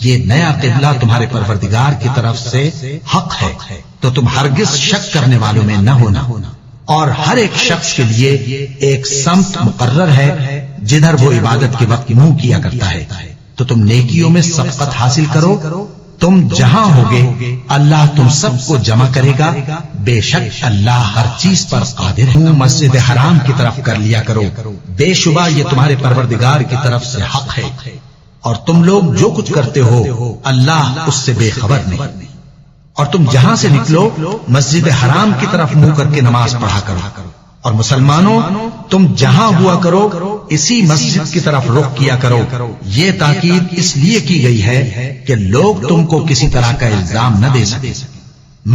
یہ نیا قبلہ تمہارے پروردگار کی طرف سے حق ہے تو تم ہرگز شک کرنے والوں میں نہ ہونا، اور ہر ایک شخص کے لیے ایک سمت مقرر ہے جدھر وہ عبادت کے وقت منہ کیا کرتا ہے، تو تم نیکیوں میں سبقت حاصل کرو۔ تم جہاں ہوگے اللہ تم سب کو جمع کرے گا، بے شک اللہ ہر چیز پر قادر ہے۔ مسجد حرام کی طرف کر لیا کرو، بے شبہ یہ تمہارے پروردگار کی طرف سے حق ہے، اور تم لوگ جو کچھ کرتے ہو اللہ اس سے بے خبر نہیں۔ اور تم جہاں سے نکلو مسجد حرام کی طرف منہ کر کے نماز پڑھا کرو، اور مسلمانوں تم جہاں ہوا کرو اسی مسجد کی طرف رخ کیا کرو۔ یہ تاکید اس لیے کی گئی ہے کہ لوگ تم کو کسی طرح کا الزام نہ دے سکے،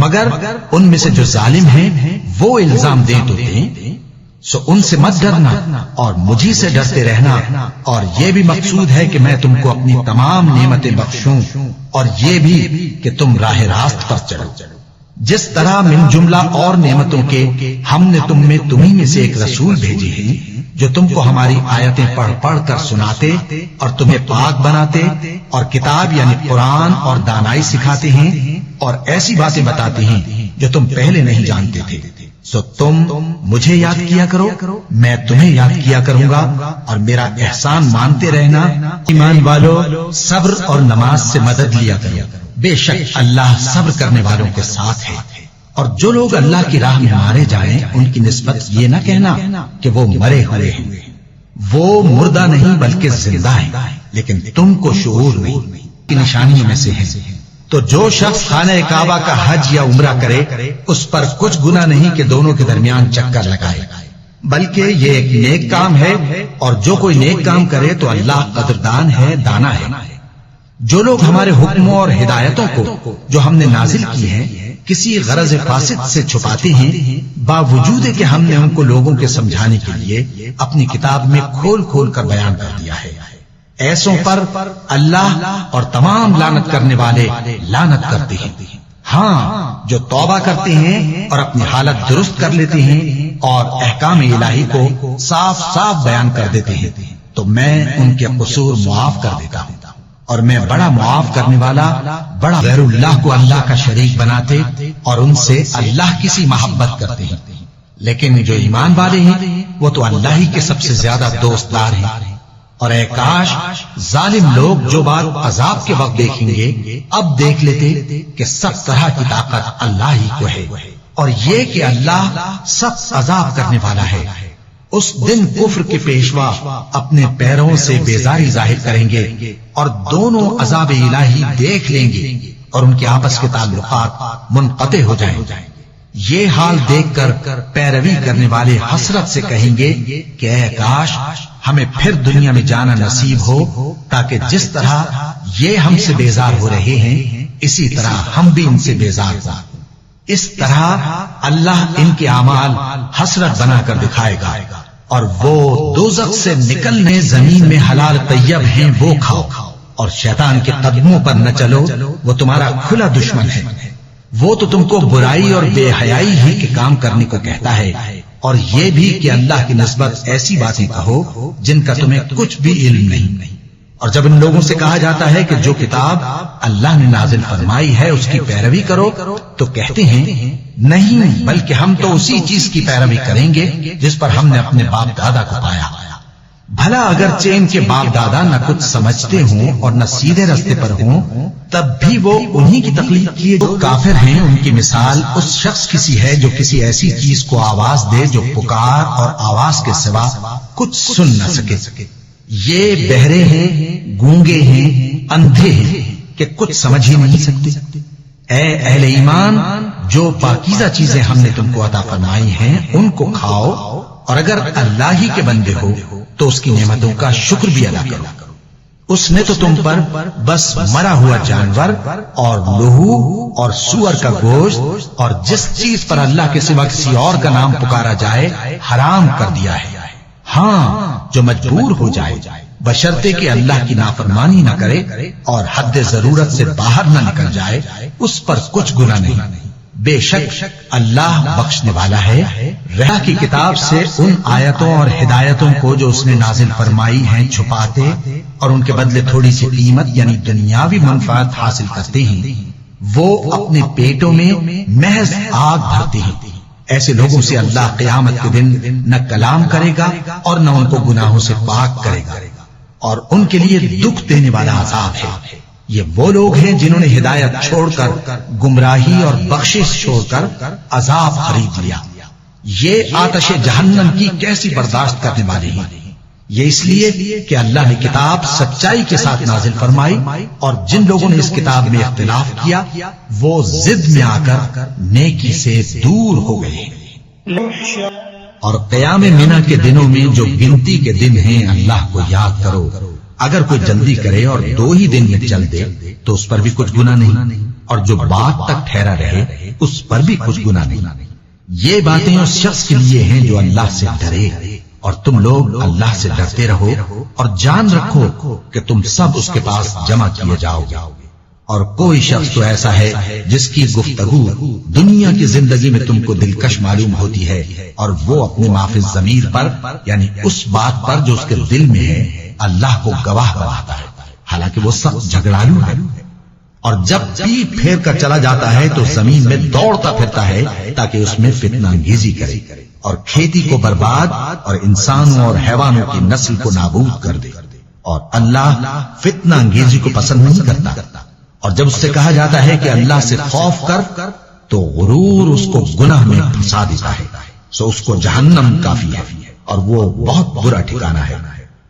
مگر ان میں سے جو ظالم ہیں وہ الزام دیں تو دیں، سو ان سے مت ڈرنا اور مجھی سے ڈرتے رہنا، اور یہ بھی مقصود ہے کہ میں تم کو اپنی تمام نعمتیں بخشوں، اور یہ بھی کہ تم راہ راست پر چلو۔ جس طرح من جملہ اور نعمتوں کے ہم نے تمہیں میں سے ایک رسول بھیجے ہیں جو تم کو ہماری آیتیں پڑھ پڑھ کر سناتے اور تمہیں پاک بناتے، اور کتاب یعنی قرآن اور دانائی سکھاتے ہیں، اور ایسی باتیں بتاتے ہیں جو تم پہلے نہیں جانتے تھے۔ سو تم مجھے یاد کیا کرو، میں تمہیں یاد کیا کروں گا، اور میرا احسان مانتے رہنا۔ ایمان والو صبر اور نماز سے مدد لیا کرو، بے شک اللہ صبر کرنے والوں کے ساتھ ہے۔ اور جو لوگ اللہ کی راہ میں مارے جائیں ان کی نسبت یہ نہ کہنا کہ وہ مرے ہوئے ہیں، وہ مردہ نہیں بلکہ زندہ ہیں، لیکن تم کو شعور نہیں کی نشانیوں میں سے ہیں۔ تو جو شخص خانہ کعبہ کا حج یا عمرہ کرے اس پر کچھ گناہ نہیں کہ دونوں کے درمیان چکر لگائے، بلکہ یہ ایک نیک کام ہے، اور جو کوئی نیک کام کرے تو اللہ قدردان ہے، دانا ہے۔ جو لوگ ہمارے حکموں اور ہدایتوں کو جو ہم نے نازل کی ہیں کسی غرض فاسد سے چھپاتے ہیں، باوجود کہ ہم نے ان کو لوگوں کے سمجھانے کے لیے اپنی کتاب میں کھول کھول کر بیان کر دیا ہے، ایسوں پر اللہ اور تمام لعنت کرنے والے لعنت کرتے ہیں۔ ہاں جو توبہ کرتے ہیں اور اپنی حالت درست کر لیتے ہیں اور احکام الہی کو صاف صاف بیان کر دیتے ہیں تو میں ان کے قصور معاف کر دیتا ہوں، اور میں بڑا معاف کرنے والا بڑا۔ غیر اللہ کو اللہ کا شریک بناتے اور ان سے اللہ کی سی محبت کرتے ہیں، لیکن جو ایمان والے ہیں وہ تو اللہ ہی کے سب سے زیادہ دوستدار ہیں۔ اور اے کاش ظالم لوگ جو بات عذاب کے وقت دیکھیں گے اب دیکھ لیتے کہ سب طرح کی طاقت اللہ ہی کو ہے، اور یہ کہ اللہ سخت عذاب کرنے والا ہے۔ اس دن کفر کے پیشوا اپنے پیروں سے بیزاری ظاہر کریں گے اور دونوں عذاب الہی دیکھ لیں گے، اور ان کے آپس کے تعلقات منقطع ہو جائیں گے۔ یہ حال دیکھ کر پیروی کرنے والے حسرت سے کہیں گے کہ اے کاش ہمیں پھر دنیا میں جانا نصیب ہو، تاکہ جس طرح یہ ہم سے بیزار ہو رہے ہیں، اسی طرح ہم بھی ان سے بیزار ہوں۔ اس طرح اللہ ان کے اعمال حسرت بنا کر دکھائے گا، اور وہ دوزخ سے نکلنے زمین میں حلال طیب ہیں وہ کھاؤ، اور شیطان کے قدموں پر نہ چلو، وہ تمہارا کھلا دشمن ہے۔ وہ تو تم کو برائی اور بے حیائی ہی کے کام کرنے کو کہتا ہے، اور یہ بھی کہ اللہ کی نسبت ایسی باتیں کہو جن کا تمہیں کچھ بھی علم نہیں۔ اور جب ان لوگوں سے کہا جاتا ہے کہ جو کتاب اللہ نے نازل فرمائی ہے اس کی پیروی کرو، تو کہتے ہیں نہیں، بلکہ ہم تو اسی چیز کی پیروی کریں گے جس پر ہم نے اپنے باپ دادا کو پایا۔ بھلا اگرچہ ان کے باپ دادا نہ کچھ سمجھتے ہوں اور نہ سیدھے راستے پر ہوں، تب بھی وہ انہی کی تقلید کیے جو کافر ہیں۔ ان کی مثال اس شخص کی سی ہے جو کسی ایسی چیز کو آواز دے جو پکار اور آواز کے سوا کچھ سن نہ سکے۔ یہ بہرے ہیں، گونگے ہیں، اندھے ہیں کہ کچھ سمجھ ہی نہیں سکتے۔ اے اہل ایمان، جو پاکیزہ چیزیں ہم نے تم کو عطا فرمائی ہیں ان کو کھاؤ، اور اگر اللہ ہی کے بندے ہو تو اس کی نعمتوں کا شکر بھی ادا کرو۔ اس نے تو تم پر بس مرا ہوا جانور اور لہو اور سور کا گوشت اور جس چیز پر اللہ کے سوا کسی اور کا نام پکارا جائے حرام کر دیا ہے۔ ہاں، جو مجبور ہو جائے بشرطے کہ اللہ کی نافرمانی نہ کرے اور حد ضرورت سے باہر نہ نکل جائے، اس پر کچھ گناہ نہیں۔ بے شک اللہ بخشنے والا ہے۔ رحا کی کتاب سے ان آیتوں اور ہدایتوں کو جو اس نے نازل فرمائی ہیں چھپاتے اور ان کے بدلے تھوڑی سی قیمت یعنی دنیاوی منفعت حاصل کرتے ہیں، وہ اپنے پیٹوں میں محض آگ بھرتے ہیں۔ ایسے لوگوں سے اللہ قیامت کے دن نہ کلام کرے گا اور نہ ان کو گناہوں سے پاک کرے گا، اور ان کے لیے دکھ دینے والا عذاب ہے۔ یہ وہ لوگ ہیں جنہوں نے ہدایت چھوڑ کر گمراہی اور بخشش چھوڑ کر عذاب خرید لیا۔ یہ آتش جہنم کی کیسی برداشت کرنے والے ہیں۔ یہ اس لیے کہ اللہ نے کتاب سچائی کے ساتھ نازل فرمائی، اور جن لوگوں نے اس کتاب میں اختلاف کیا وہ ضد میں آ کر نیکی سے دور ہو گئے۔ اور قیام منہ کے دنوں میں جو گنتی کے دن ہیں اللہ کو یاد کرو۔ اگر کوئی جلدی کرے اور 2 ہی دن میں چل دے تو اس پر بھی کچھ گناہ نہیں، اور جو بات تک ٹھہرا رہے اس پر بھی کچھ گناہ نہیں۔ یہ باتیں اس شخص کے لیے ہیں جو اللہ سے ڈرے، اور تم لوگ اللہ سے ڈرتے رہو اور جان رکھو کہ تم سب اس کے پاس جمع کیے جاؤ گے۔ اور کوئی شخص تو ایسا ہے جس کی گفتگو دنیا کی زندگی میں تم کو دلکش معلوم ہوتی ہے، اور وہ اپنے معافی ضمیر پر یعنی اس بات پر جو اس کے دل میں ہے اللہ کو گواہ بناتا ہے، حالانکہ وہ سخت جھگڑالو ہے۔ اور جب پیٹ پھیر کر چلا جاتا ہے تو زمین میں دوڑتا پھرتا ہے تاکہ اس میں فتنہ انگیزی کرے اور کھیتی کو برباد اور انسانوں اور حیوانوں کی نسل کو نابود کر دے، اور اللہ فتنہ انگیزی کو پسند نہیں کرتا۔ اور جب اس سے کہا جاتا ہے کہ اللہ سے خوف کر تو غرور اس کو گناہ میں پھنسا دیتا ہے، سو اس کو جہنم کافی ہے اور وہ بہت برا ٹھکانہ ہے۔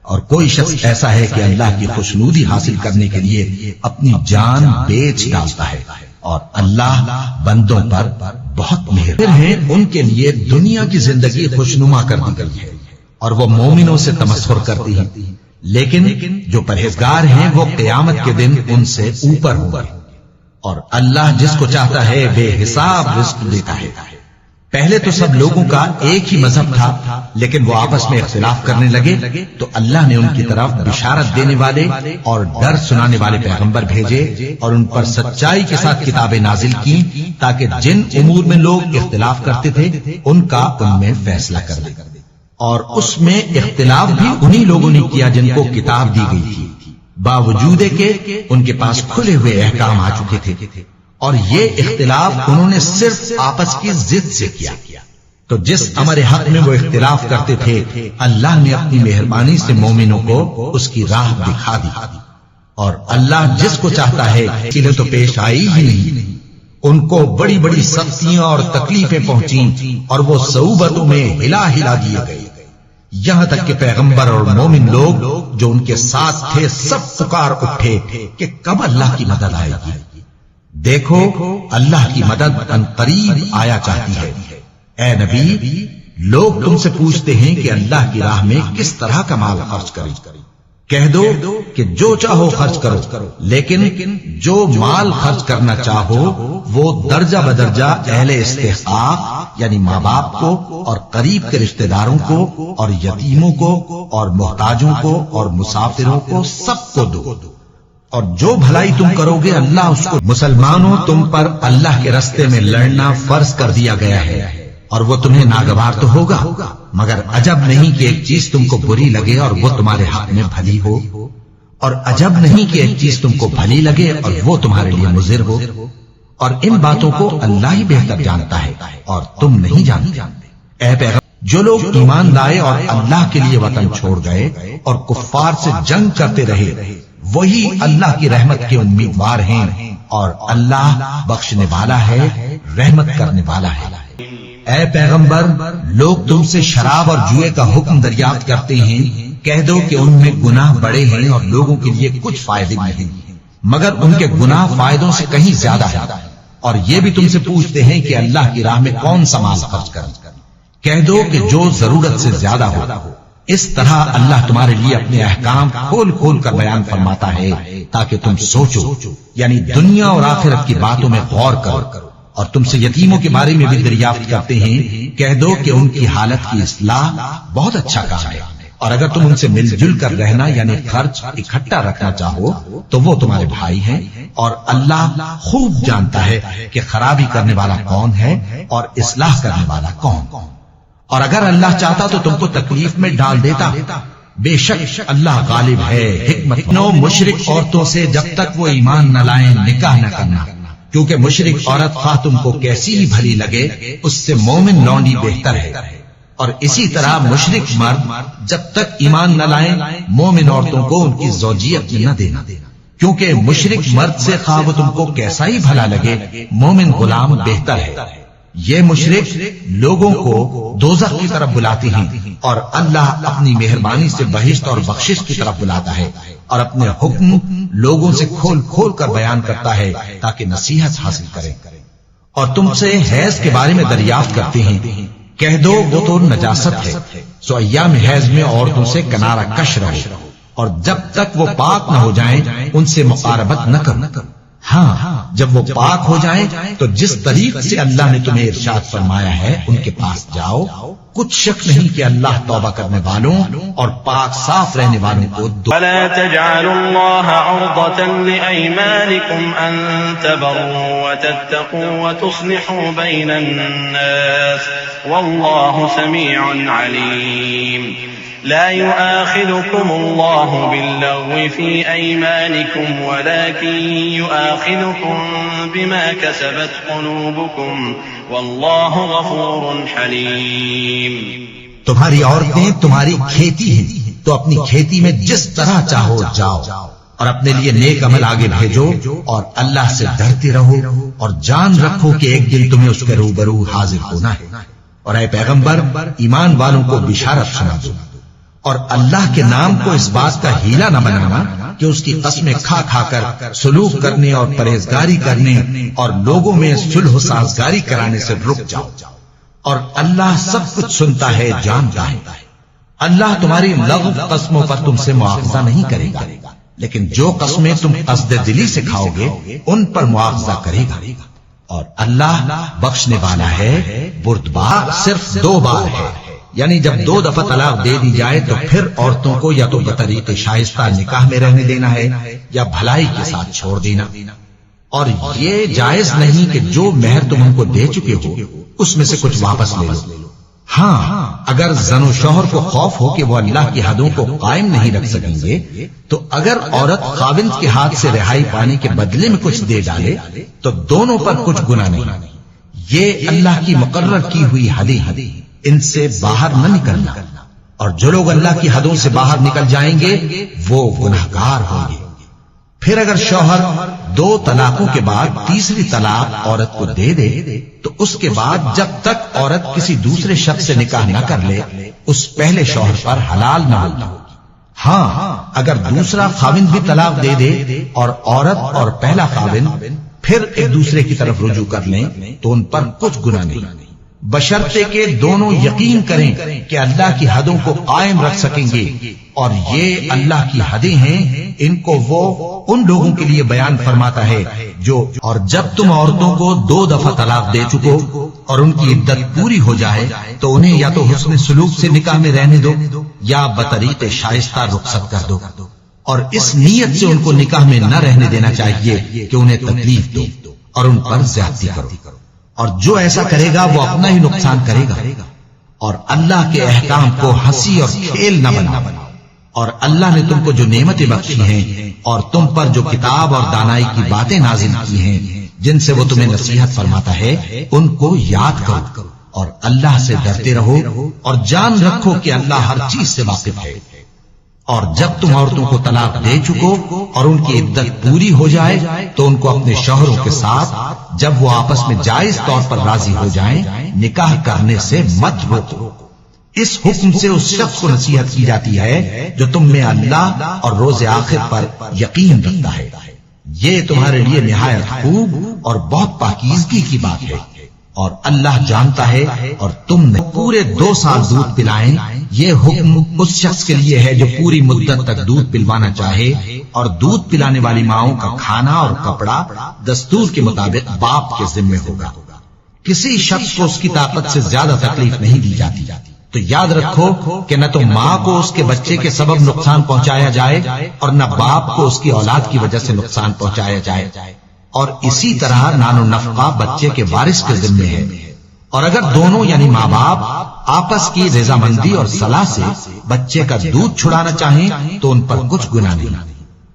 اور کوئی شخص ایسا ہے کہ اللہ کی خوشنودی حاصل کرنے کے لیے اپنی جان بیچ ڈالتا ہے، اور اللہ بندوں پر بہت مہربان ہے۔ ان کے لیے دنیا کی زندگی خوشنما کر دی گئی ہے اور وہ مومنوں سے تمسخر کرتی ہیں، لیکن جو پرہیزگار ہیں وہ قیامت کے دن ان سے اوپر ہوں گے۔ اور اللہ جس کو چاہتا ہے بے حساب رزق دیتا ہے۔ پہلے تو سب لوگوں کا ایک ہی مذہب تھا، لیکن وہ آپس میں اختلاف کرنے لگے تو اللہ نے ان کی طرف بشارت دینے والے اور ڈر سنانے والے پیغمبر بھیجے، اور ان پر سچائی کے ساتھ کتابیں نازل کی تاکہ جن امور میں لوگ اختلاف کرتے تھے ان کا ان میں فیصلہ کر دے۔ اور اس میں اختلاف بھی انہی لوگوں نے کیا جن کو کتاب دی گئی تھی، باوجود کہ ان کے پاس کھلے ہوئے احکام آ چکے تھے، اور یہ اختلاف انہوں نے صرف آپس کی ضد سے کیا۔ تو جس امر حق میں وہ اختلاف کرتے تھے اللہ نے اپنی مہربانی سے مومنوں کو اس کی راہ دکھا دی، اور اللہ جس کو چاہتا ہے انہیں تو پیش آئی ہی نہیں۔ ان کو بڑی بڑی سختیاں اور تکلیفیں پہنچیں اور وہ صعوبتوں میں ہلا ہلا دیے گئے، یہاں تک کہ پیغمبر اور مومن لوگ جو ان کے ساتھ تھے سب پکار اٹھے کہ کب اللہ کی مدد آئے گی۔ دیکھو اللہ کی مدد ان قریب آیا چاہتی ہے۔ اے نبی، لوگ تم سے پوچھتے ہیں کہ اللہ کی راہ میں کس طرح کا مال خرچ کریں، کہہ دو کہ جو چاہو خرچ کرو، لیکن جو مال خرچ کرنا چاہو وہ درجہ بدرجہ اہل استحقاق یعنی ماں باپ کو اور قریب کے رشتہ داروں کو اور یتیموں کو اور محتاجوں کو اور مسافروں کو سب کو دو، اور جو بھلائی تم کرو گے اللہ اس کو۔ مسلمانوں، تم پر اللہ کے راستے میں لڑنا فرض کر دیا گیا ہے، اور وہ تمہیں ناگوار تو ہوگا، مگر عجب نہیں کہ ایک چیز تم کو بری لگے اور وہ تمہارے حق میں بھلی ہو، اور عجب نہیں کہ ایک چیز تم کو بھلی لگے اور وہ تمہارے لیے مضر ہو، اور ان باتوں کو اللہ ہی بہتر جانتا ہے اور تم نہیں جانتے۔ اے پیغمبر، جو لوگ ایمان لائے اور اللہ کے لیے وطن چھوڑ گئے اور کفار سے جنگ کرتے رہے وہی اللہ کی رحمت کے امیدوار ہیں، اور اللہ بخشنے والا ہے، رحمت کرنے والا ہے۔ اے پیغمبر، لوگ تم سے شراب اور جوئے کا حکم دریافت کرتے ہیں، کہہ دو کہ ان میں گناہ بڑے ہیں اور لوگوں کے لیے کچھ فائدے نہیں، مگر ان کے گناہ فائدوں سے کہیں زیادہ ہے، اور یہ بھی تم سے پوچھتے ہیں کہ اللہ کی راہ میں کون سا مال خرچ کریں، کہہ دو کہ جو ضرورت سے زیادہ ہو۔ اس طرح اللہ تمہارے لیے اپنے احکام کھول کھول کر بیان فرماتا ہے تاکہ تم سوچو، یعنی دنیا اور آخرت کی باتوں میں غور کرو۔ اور تم سے یتیموں کے بارے میں بھی دریافت کرتے ہیں، کہہ دو کہ ان کی حالت کی اصلاح بہت اچھا کام ہے، اور اگر تم ان سے مل جل کر رہنا یعنی خرچ اکٹھا رکھنا چاہو تو وہ تمہارے بھائی ہیں، اور اللہ خوب جانتا ہے کہ خرابی کرنے والا کون ہے اور اصلاح کرنے والا کون۔ اور اگر اللہ چاہتا تو تم کو تکلیف میں ڈال دیتا، بے شک اللہ غالب ہے، حکمت۔ نو مشرک عورتوں سے جب تک وہ ایمان نہ لائیں نکاح نہ کرنا، کیونکہ مشرک عورت خواہ تم کو کیسی ہی بھلی لگے اس سے مومن لونڈی بہتر ہے، اور اسی طرح مشرک مرد جب تک ایمان نہ لائیں مومن عورتوں کو ان کی زوجیت میں نہ دینا، کیونکہ مشرک مرد سے خواہ وہ تم کو کیسا ہی بھلا لگے مومن غلام بہتر ہے۔ یہ مشرک لوگوں کو دوزخ کی طرف بلاتے ہیں، اور اللہ اپنی مہربانی سے بہشت اور بخشش کی طرف بلاتا ہے، اور اپنے حکم لوگوں سے کھول کھول کر بیان کرتا ہے تاکہ نصیحت حاصل کریں۔ اور تم سے حیض کے بارے میں دریافت کرتے ہیں، کہہ دو وہ تو نجاست ہے، سو ایام حیض میں عورتوں سے کنارہ کش رہو، اور جب تک وہ پاک نہ ہو جائیں ان سے مقاربت نہ کرو۔ ہاں، جب وہ پاک ہو جائیں تو جس طریق سے اللہ نے تمہیں ارشاد فرمایا ہے ان کے پاس جاؤ، کچھ شک نہیں کہ اللہ توبہ کرنے والوں اور پاک صاف رہنے والوں کو ولا تجعلوا الله عرضة لأيمانكم أن تبروا وتتقوا وتصلحوا بين الناس والله سميع عليم لا يؤاخذكم الله باللغو في أيمانكم ولكن يؤاخذكم بما كسبت قلوبكم والله غفور حليم۔ تمہاری عورتیں تمہاری کھیتی ہیں تو اپنی کھیتی میں جس طرح چاہو جاؤ، اور اپنے لیے نیک عمل آگے بھیجو، اور اللہ سے ڈرتے رہو، اور جان رکھو کہ ایک دن تمہیں اس کے روبرو حاضر ہونا ہے۔ اور اے پیغمبر، ایمان والوں کو بشارت سنا دو، اور اللہ کے نام کو اس بات کا ہیلا نہ بنانا کہ اس کی قسمیں کھا کھا کر سلوک کرنے اور پرہیزگاری کرنے اور لوگوں میں صلح و سازگاری کرانے سے رک جاؤ، اور اللہ سب کچھ سنتا ہے، جانتا ہے۔ اللہ تمہاری لغو قسموں پر تم سے مواخذہ نہیں کرے گا، لیکن جو قسمیں تم قصد دلی سے کھاؤ گے ان پر مواخذہ کرے گا، اور اللہ بخشنے والا ہے، بردبار۔ صرف 2 بار ہے، یعنی جب 2 دفعہ طلاق دے دی جائے تو پھر عورتوں کو یا تو بطریق شائستہ نکاح میں رہنے دینا ہے یا بھلائی کے ساتھ چھوڑ دینا، اور یہ جائز نہیں کہ جو مہر تم ان کو دے چکے ہو اس میں سے کچھ واپس لے لو۔ ہاں، اگر زن و شوہر کو خوف ہو کہ وہ اللہ کی حدوں کو قائم نہیں رکھ سکیں گے تو اگر عورت خاوند کے ہاتھ سے رہائی پانے کے بدلے میں کچھ دے ڈالے تو دونوں پر کچھ گناہ نہیں۔ یہ اللہ کی مقرر کی ہوئی حدیں ہیں، ان سے باہر نہ نکلنا، اور جو لوگ اللہ کی حدوں سے باہر نکل جائیں گے وہ گناہگار ہوں گے۔ پھر اگر شوہر 2 طلاقوں کے بعد تیسری طلاق عورت کو دے دے تو اس کے بعد جب تک عورت کسی دوسرے شخص سے نکاح نہ کر لے اس پہلے شوہر پر حلال نہ ہوگی۔ ہاں، اگر دوسرا خاوند بھی طلاق دے دے اور عورت اور پہلا خاوند پھر ایک دوسرے کی طرف رجوع کر لیں تو ان پر کچھ گناہ نہیں۔ بشرطے کہ دونوں یقین کریں کہ اللہ کی حدوں کو قائم رکھ سکیں گے، اور یہ اللہ کی حدیں ہیں، ان کو وہ ان لوگوں کے لیے بیان فرماتا ہے جو اور جب تم عورتوں کو 2 دفعہ طلاق دے چکو اور ان کی عدت پوری ہو جائے تو انہیں یا تو حسن سلوک سے نکاح میں رہنے دو یا بطریق شائستہ رخصت کر دو، اور اس نیت سے ان کو نکاح میں نہ رہنے دینا چاہیے کہ انہیں تکلیف دو اور ان پر زیادتی کرو، اور جو ایسا کرے گا وہ اپنا ہی نقصان کرے گا، اور اللہ کے احکام کو ہنسی اور کھیل نہ بناؤ، اور اللہ نے تم کو جو نعمتیں بخشی ہیں اور تم پر جو کتاب اور دانائی کی باتیں نازل کی ہیں جن سے وہ تمہیں نصیحت فرماتا ہے ان کو یاد کرو، اور اللہ سے ڈرتے رہو، اور جان رکھو کہ اللہ ہر چیز سے واقف ہے۔ اور جب تم عورتوں کو طلاق دے چکو اور ان کی عدت پوری ہو جائے تو ان کو اپنے شوہروں کے ساتھ جب وہ آپس میں جائز طور پر راضی ہو جائیں نکاح کرنے سے مت روکو۔ اس حکم سے اس شخص کو نصیحت کی جاتی ہے جو تم میں اللہ اور روز آخر پر یقین رکھتا ہے، یہ تمہارے لیے نہایت خوب اور بہت پاکیزگی کی بات ہے، اور اللہ جانتا ہے اور تم نے پورے 2 سال دودھ پلائیں، یہ حکم اس شخص کے لیے ہے جو پوری مدت تک دودھ پلوانا چاہے، اور دودھ پلانے والی ماؤں کا کھانا اور کپڑا دستور کے مطابق باپ کے ذمے ہوگا۔ کسی شخص کو اس کی طاقت سے زیادہ تکلیف نہیں دی جاتی، تو یاد رکھو کہ نہ تو ماں کو اس کے بچے کے سبب نقصان پہنچایا جائے اور نہ باپ کو اس کی اولاد کی وجہ سے نقصان پہنچایا جائے، اور اسی طرح نان و نفقہ بچے کے وارث کے ذمے ہے، اور اگر دونوں یعنی ماں باپ آپس کی رضامندی اور صلاح سے بچے کا دودھ چھڑانا چاہیں تو ان پر کچھ گناہ نہیں،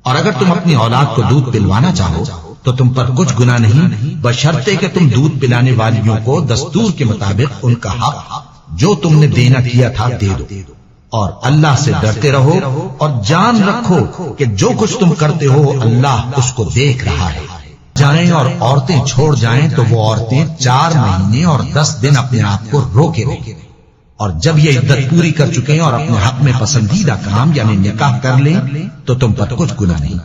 اور اگر تم اپنی اولاد کو دودھ پلوانا چاہو تو تم پر کچھ گناہ نہیں، بشرطے کہ تم دودھ پلانے والیوں کو دستور کے مطابق ان کا حق جو تم نے دینا کیا تھا دے دو، اور اللہ سے ڈرتے رہو، اور جان رکھو کہ جو کچھ تم کرتے ہو اللہ اس کو دیکھ رہا ہے۔ جائیں اور عورتیں چھوڑ جائیں تو وہ عورتیں 4 مہینے اور 10 دن اپنے آپ کو روکے رہیں، اور جب یہ عدت پوری کر چکے اور اپنے حق میں پسندیدہ کام یعنی نکاح کر لیں تو تم پر کچھ گناہ نہیں،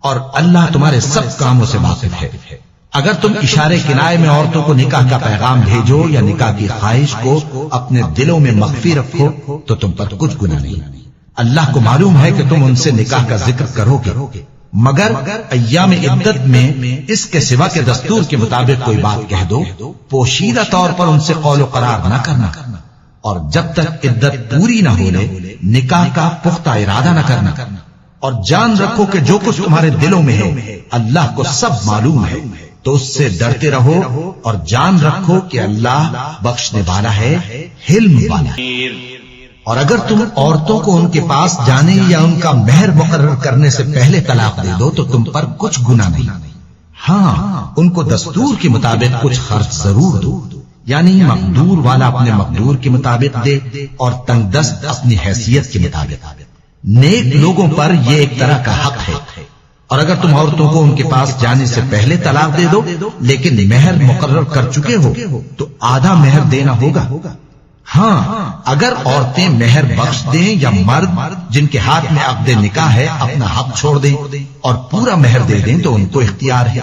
اور اللہ تمہارے سب کاموں سے واقف ہے۔ اگر تم اشارے کنائے میں عورتوں کو نکاح کا پیغام بھیجو یا نکاح کی خواہش کو اپنے دلوں میں مخفی رکھو تو تم پر کچھ گناہ نہیں، اللہ کو معلوم ہے کہ تم ان سے نکاح کا ذکر کرو گے، مگر ایام عدت میں اس کے سوا کے دستور کے مطابق کوئی بات کہہ دو، پوشیدہ طور پر ان سے قول و قرار نہ کرنا، اور جب تک عدت پوری نہ ہو لے نکاح کا پختہ ارادہ نہ کرنا، اور جان رکھو کہ جو کچھ تمہارے دلوں میں ہے اللہ کو سب معلوم ہے، تو اس سے ڈرتے رہو اور جان رکھو کہ اللہ بخشنے والا ہے، حلم والا ہے۔ اور اگر تم عورتوں کو ان کے پاس جانے یا ان کا مہر مقرر کرنے سے پہلے طلاق دے دو تو تم پر کچھ گناہ نہیں، ہاں ان کو دستور کے مطابق کچھ خرچ ضرور دو، یعنی مقدور والا اپنے مقدور کے مطابق دے اور تنگ دست اپنی حیثیت کے مطابق۔ نیک لوگوں پر یہ ایک طرح کا حق ہے، اور اگر تم عورتوں کو ان کے پاس جانے سے پہلے طلاق دے دو لیکن مہر مقرر کر چکے ہو تو آدھا مہر دینا ہوگا، ہاں اگر عورتیں مہر بخش دیں یا مرد جن کے ہاتھ میں عقد نکاح ہے اپنا حق چھوڑ دیں اور پورا مہر دے دیں تو ان کو اختیار ہے،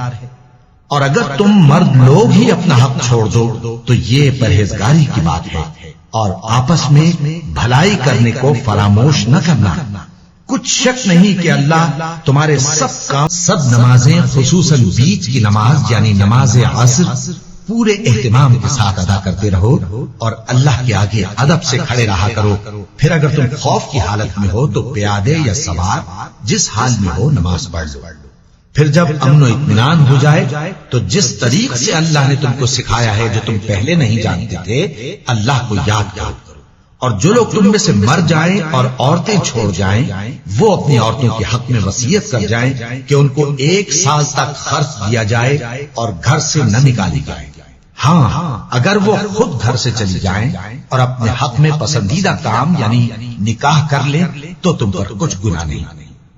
اور اگر تم مرد لوگ ہی اپنا حق چھوڑ دو تو یہ پرہیزگاری کی بات ہے، اور آپس میں بھلائی کرنے کو فراموش نہ کرنا۔ کچھ شک نہیں کہ اللہ تمہارے سب کام، سب نمازیں خصوصاً بیچ کی نماز یعنی نماز عصر پورے اہتمام کے ساتھ ادا کرتے رہو، اور اللہ کے آگے ادب سے کھڑے رہا کرو، پھر اگر تم خوف کی حالت میں ہو تو پیادے یا سوار جس حال میں ہو نماز پڑھ لو، پھر جب امن و اطمینان ہو جائے تو جس طریق سے اللہ نے تم کو سکھایا ہے جو تم پہلے نہیں جانتے تھے اللہ کو یاد کرو، اور جو لوگ تم میں سے مر جائیں اور عورتیں چھوڑ جائیں وہ اپنی عورتوں کے حق میں وصیت کر جائیں کہ ان کو 1 سال تک خرچ دیا جائے اور گھر سے نہ نکالی جائے، ہاں اگر وہ خود گھر سے چلی جائیں اور اپنے حق میں پسندیدہ کام یعنی نکاح کر لیں تو تم پر کچھ گناہ نہیں،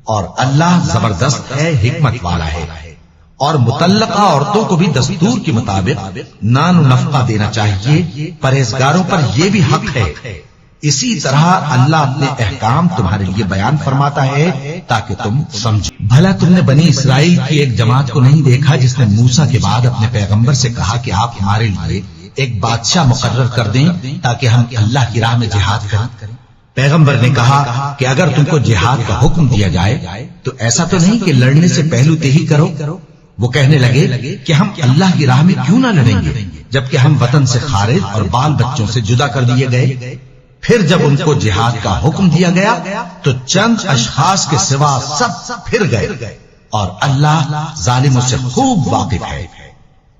اور اللہ زبردست ہے، حکمت والا ہے۔ اور مطلقہ عورتوں کو بھی دستور کے مطابق نان و نفقہ دینا چاہیے، پرہیزگاروں پر یہ بھی حق ہے۔ اسی طرح اللہ اپنے احکام تمہارے لیے بیان فرماتا ہے تاکہ تم سمجھو۔ بھلا تم نے بنی اسرائیل کی ایک جماعت کو نہیں دیکھا جس نے موسیٰ کے بعد اپنے پیغمبر سے کہا کہ آپ ہمارے لیے ایک بادشاہ مقرر کر دیں تاکہ ہم اللہ کی راہ میں جہاد کریں۔ پیغمبر نے کہا کہ اگر تم کو جہاد کا حکم دیا جائے تو ایسا تو نہیں کہ لڑنے سے پہلو تہی کرو۔ وہ کہنے لگے کہ ہم اللہ کی راہ میں کیوں نہ لڑیں گے جبکہ ہم وطن سے خارج اور بال بچوں سے جدا کر دیے گئے۔ پھر جب ان کو جہاد کا حکم دیا گیا تو چند اشخاص کے سوا سب پھر گئے، اور اللہ ظالموں سے خوب واقف ہے۔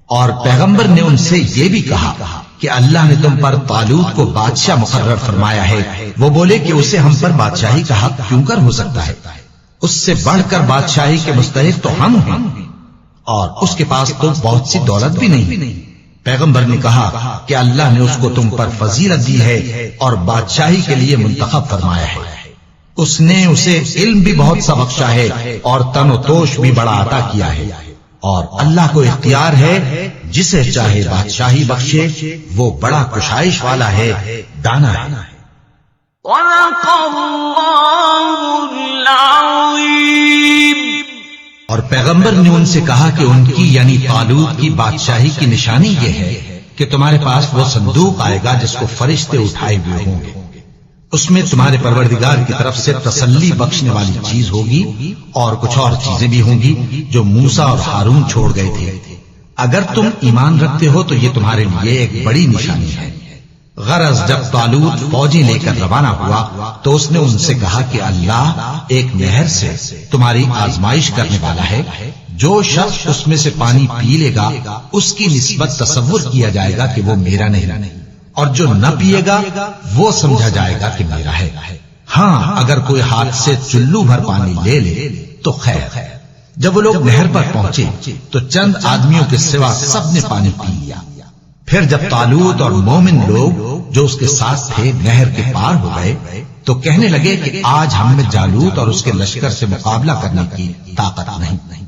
اور پیغمبر نے ان سے یہ بھی کہا کہ اللہ نے تم پر طالوت کو بادشاہ مقرر فرمایا ہے۔ وہ بولے کہ اسے ہم پر بادشاہی کا حق کیوں کر ہو سکتا ہے؟ اس سے بڑھ کر بادشاہی کے مستحق تو ہم ہیں، اور اس کے پاس تو بہت سی دولت بھی نہیں۔ پیغمبر نے کہا کہ اللہ نے اس کو تم پر فضیلت دی ہے اور بادشاہی کے لیے منتخب فرمایا ہے۔ اس نے اسے علم بھی بہت سا بخشا ہے اور تن و توش بھی بڑا عطا کیا ہے، اور اللہ کو اختیار ہے جسے چاہے بادشاہی بخشے، وہ بڑا کشائش والا ہے، دانا ہے۔ صدق اللہ العظیم۔ اور پیغمبر نے ان سے کہا کہ ان کی یعنی طالوت کی بادشاہی کی نشانی یہ ہے کہ تمہارے پاس وہ صندوق آئے گا جس کو فرشتے اٹھائے ہوئے ہوں گے۔ اس میں تمہارے پروردگار کی طرف سے تسلی بخشنے والی چیز ہوگی اور کچھ اور چیزیں بھی ہوں گی جو موسیٰ اور ہارون چھوڑ گئے تھے۔ اگر تم ایمان رکھتے ہو تو یہ تمہارے لیے ایک بڑی نشانی ہے۔ غرض جب طالوت فوجیں لے کر روانہ ہوا تو اس نے ان سے کہا کہ اللہ ایک نہر سے تمہاری آزمائش کرنے والا ہے، جو شخص اس میں سے پانی پی لے گا اس کی نسبت تصور کیا جائے گا کہ وہ میرا نہیں، اور جو نہ پیے گا وہ سمجھا جائے گا کہ میرا ہے۔ ہاں اگر کوئی ہاتھ سے چلو بھر پانی لے لے تو خیر۔ جب وہ لوگ نہر پر پہنچے تو چند آدمیوں کے سوا سب نے پانی پی لیا۔ پھر جب طالوت اور مومن لوگ جو اس کے ساتھ تھے نہر کے پار ہو گئے تو کہنے لگے کہ آج ہم میں جالوت اور اس کے لشکر سے مقابلہ کرنے کی طاقت نہیں۔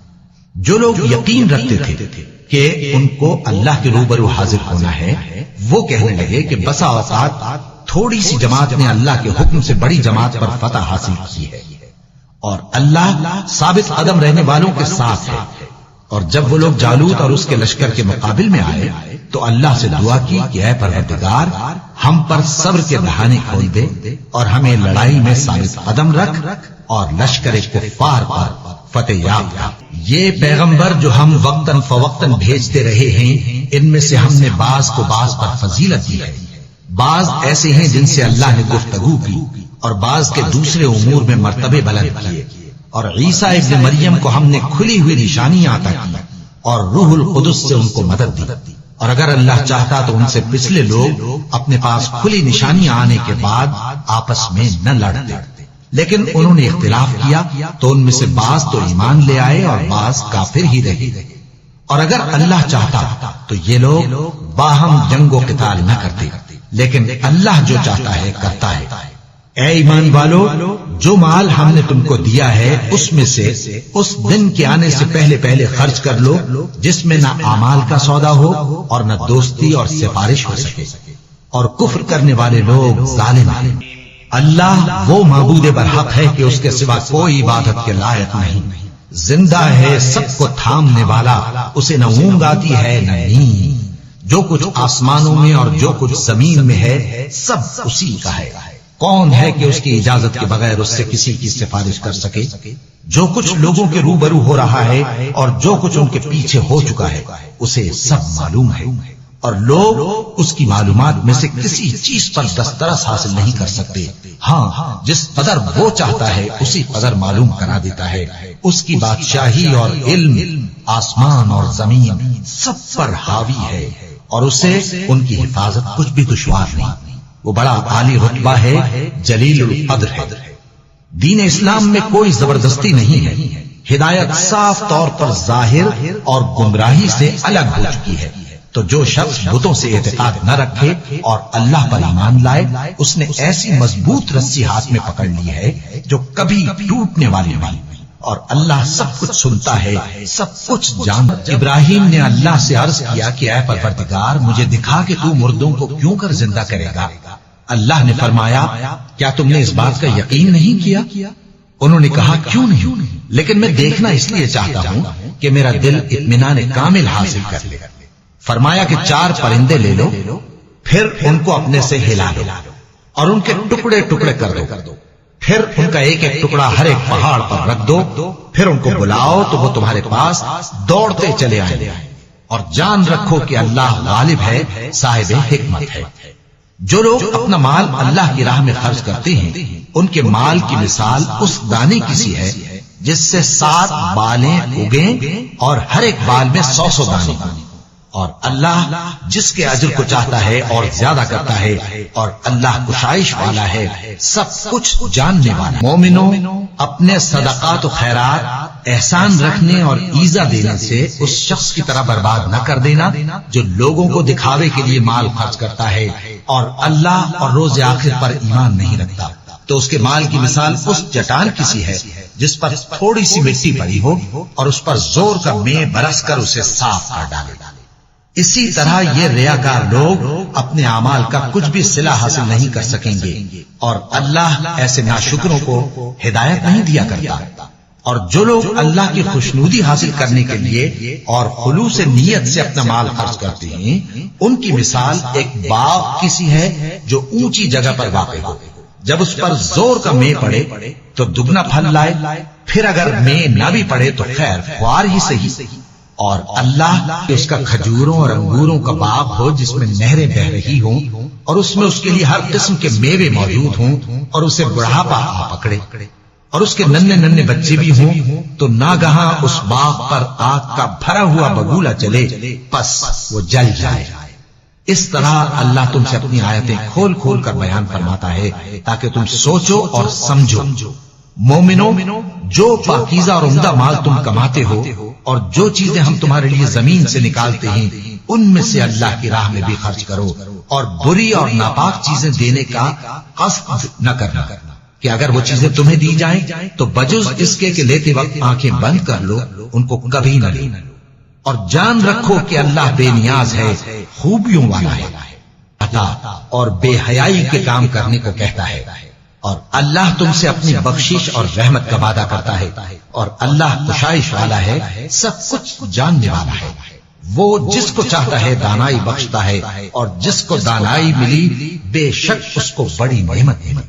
جو لوگ یقین رکھتے تھے کہ ان کو اللہ کے روبرو حاضر ہونا ہے وہ کہنے لگے کہ بسا اوقات تھوڑی سی جماعت نے اللہ کے حکم سے بڑی جماعت پر فتح حاصل کی ہے، اور اللہ ثابت قدم رہنے والوں کے ساتھ ہے۔ اور جب وہ لوگ جالوت اور اس کے لشکر کے مقابل میں آئے تو اللہ سے دعا کی کہ اے پروردگار ہم پر صبر کے دہانے کھول دے اور ہمیں لڑائی میں ثابت قدم رکھ اور لشکر کفار پر فتح یاب کر۔ یہ پیغمبر جو ہم وقتاً فوقتاً بھیجتے رہے ہیں ان میں سے ہم نے بعض کو بعض پر فضیلت دی ہے۔ بعض ایسے ہیں جن سے اللہ نے گفتگو کی اور بعض کے دوسرے امور میں مرتبے بلند کیے، اور عیسیٰ ابن مریم کو ہم نے کھلی ہوئی نشانیاں عطا کی اور روح القدس سے ان کو مدد دی، اور اگر اللہ چاہتا تو ان سے پچھلے لوگ اپنے پاس کھلی نشانیاں آنے کے بعد آپس میں نہ لڑتے، لیکن انہوں نے اختلاف کیا تو ان میں سے بعض تو ایمان لے آئے اور بعض کافر ہی رہے۔ اور اگر اللہ چاہتا تو یہ لوگ باہم جنگ و قتال نہ کرتے، لیکن اللہ جو چاہتا ہے کرتا ہے۔ اے ایمان والو، جو مال ہم نے تم کو دیا ہے اس میں سے اس دن کے آنے سے پہلے پہلے خرچ کر لو جس میں نہ اعمال کا سودا ہو اور نہ دوستی اور سفارش ہو سکے، اور کفر کرنے والے لوگ ظالم ہیں۔ اللہ وہ معبود برحق ہے کہ اس کے سوا کوئی عبادت کے لائق نہیں، زندہ ہے، سب کو تھامنے والا، اسے نہ اونگ آتی ہے نہ نیند، جو کچھ آسمانوں میں اور جو کچھ زمین میں ہے سب اسی کا ہے۔ کون ہے کہ اس کی اجازت کے بغیر اس سے کسی کی سفارش کر سکے؟ جو کچھ لوگوں کے روبرو ہو رہا ہے اور جو کچھ ان کے پیچھے ہو چکا ہے اسے سب معلوم ہے، اور لوگ اس کی معلومات میں سے کسی چیز پر دسترس حاصل نہیں کر سکتے۔ ہاں جس قدر وہ چاہتا ہے اسی قدر معلوم کرا دیتا ہے۔ اس کی بادشاہی اور علم آسمان اور زمین سب پر حاوی ہے، اور اسے ان کی حفاظت کچھ بھی دشوار نہیں۔ وہ بڑا عالی رتبہ ہے، جلیل القدر ہے۔ دین اسلام میں کوئی زبردستی نہیں ہے، ہدایت صاف طور پر ظاہر اور گمراہی سے الگ ہو چکی ہے۔ تو جو شخص بتوں سے اعتقاد نہ رکھے اور اللہ پر ایمان لائے اس نے ایسی مضبوط رسی ہاتھ میں پکڑ لی ہے جو کبھی ٹوٹنے والی نہیں، اور اللہ سب کچھ سنتا ہے، سب کچھ جانتا ہے۔ ابراہیم نے اللہ سے عرض کیا کہ اے پروردگار مجھے دکھا کہ تو مردوں کو کیوں کر زندہ کرے گا؟ اللہ نے فرمایا کیا تم نے اس بات کا یقین نہیں کیا؟ انہوں نے کہا کیوں نہیں، لیکن میں دیکھنا اس لیے چاہتا ہوں کہ میرا دل اطمینان کامل حاصل کر لے۔ فرمایا کہ 4 پرندے لے لو، پھر ان کو اپنے سے ہلا دو اور ان کے ٹکڑے ٹکڑے کر دو، پھر ان کا ایک ایک ٹکڑا ہر ایک پہاڑ پر رکھ دو، پھر ان کو بلاؤ تو وہ تمہارے پاس دوڑتے چلے آئیں گے، اور جان رکھو کہ اللہ غالب ہے، صاحب حکمت ہے۔ جو لوگ اپنا مال اللہ کی راہ میں خرچ کرتے ہیں ان کے مال کی مثال اس دانے کی سی ہے جس سے 7 بالیں اگیں اور ہر ایک بال میں 100 دانے ہوں، اور اللہ جس کے اجر کو چاہتا ہے اور زیادہ کرتا ہے، اور اللہ کشائش والا ہے، سب کچھ جاننے والا۔ مومنوں، اپنے صدقات و خیرات احسان رکھنے اور ایذا دینے سے اس شخص کی طرح برباد نہ کر دینا جو لوگوں کو دکھاوے کے لیے مال خرچ کرتا ہے اور اللہ اور روز آخر پر ایمان نہیں رکھتا، تو اس کے مال کی مثال اس چٹان کی سی ہے جس پر تھوڑی سی مٹی پڑی ہو اور اس پر زور کا مے برس کر اسے صاف کر ڈالے۔ اسی طرح یہ ریاکار لوگ اپنے اعمال کا کچھ بھی صلہ حاصل نہیں کر سکیں گے، اور اللہ ایسے ناشکروں کو ہدایت نہیں دیا کرتا۔ اور جو لوگ اللہ کی خوشنودی حاصل کرنے کے لیے اور خلوص نیت سے اپنا مال خرچ کرتے ہیں ان کی مثال ایک باغ کی سی ہے جو اونچی جگہ پر واقع ہو، جب اس پر زور کا مے پڑے تو دگنا پھل لائے، پھر اگر مے نہ بھی پڑے تو خیر خوار ہی صحیح۔ اور اللہ اس کا کھجوروں اور انگوروں کا باغ ہو جس میں نہریں بہ رہی ہوں اور اس میں اس کے لیے ہر قسم کے میوے موجود ہوں، اور اسے بڑھاپا آ پکڑے اور اس کے ننھے ننھے بچے بھی ہوں، تو ناگہاں اس باغ پر آگ کا بھرا ہوا بگولا چلے، پس وہ جل جائے۔ اس طرح اللہ تم سے اپنی آیتیں کھول کھول کر بیان فرماتا ہے تاکہ تم سوچو اور سمجھو۔ مومنوں، جو پاکیزہ اور عمدہ مال تم کماتے ہو اور جو چیزیں ہم تمہارے لیے زمین سے نکالتے ہیں ان میں سے اللہ کی راہ میں بھی خرچ کرو، اور بری اور ناپاک چیزیں دینے کا قصد نہ کرنا کہ اگر وہ چیزیں تمہیں دی جائیں تو بجز اس کے کہ لیتے وقت آنکھیں بند کر لو، ان کو کبھی نہ لو، اور جان رکھو کہ اللہ بے نیاز ہے، خوبیوں والا ہے، عطا اور بے حیائی کے کام کرنے کو کہتا ہے، اور اللہ تم سے اپنی بخشش اور رحمت کا وعدہ کرتا ہے، اور اللہ کشائش والا ہے، سب کچھ جاننے والا ہے۔ وہ جس کو چاہتا ہے دانائی بخشتا ہے، اور جس کو دانائی ملی بے شک اس کو بڑی نعمت ملی۔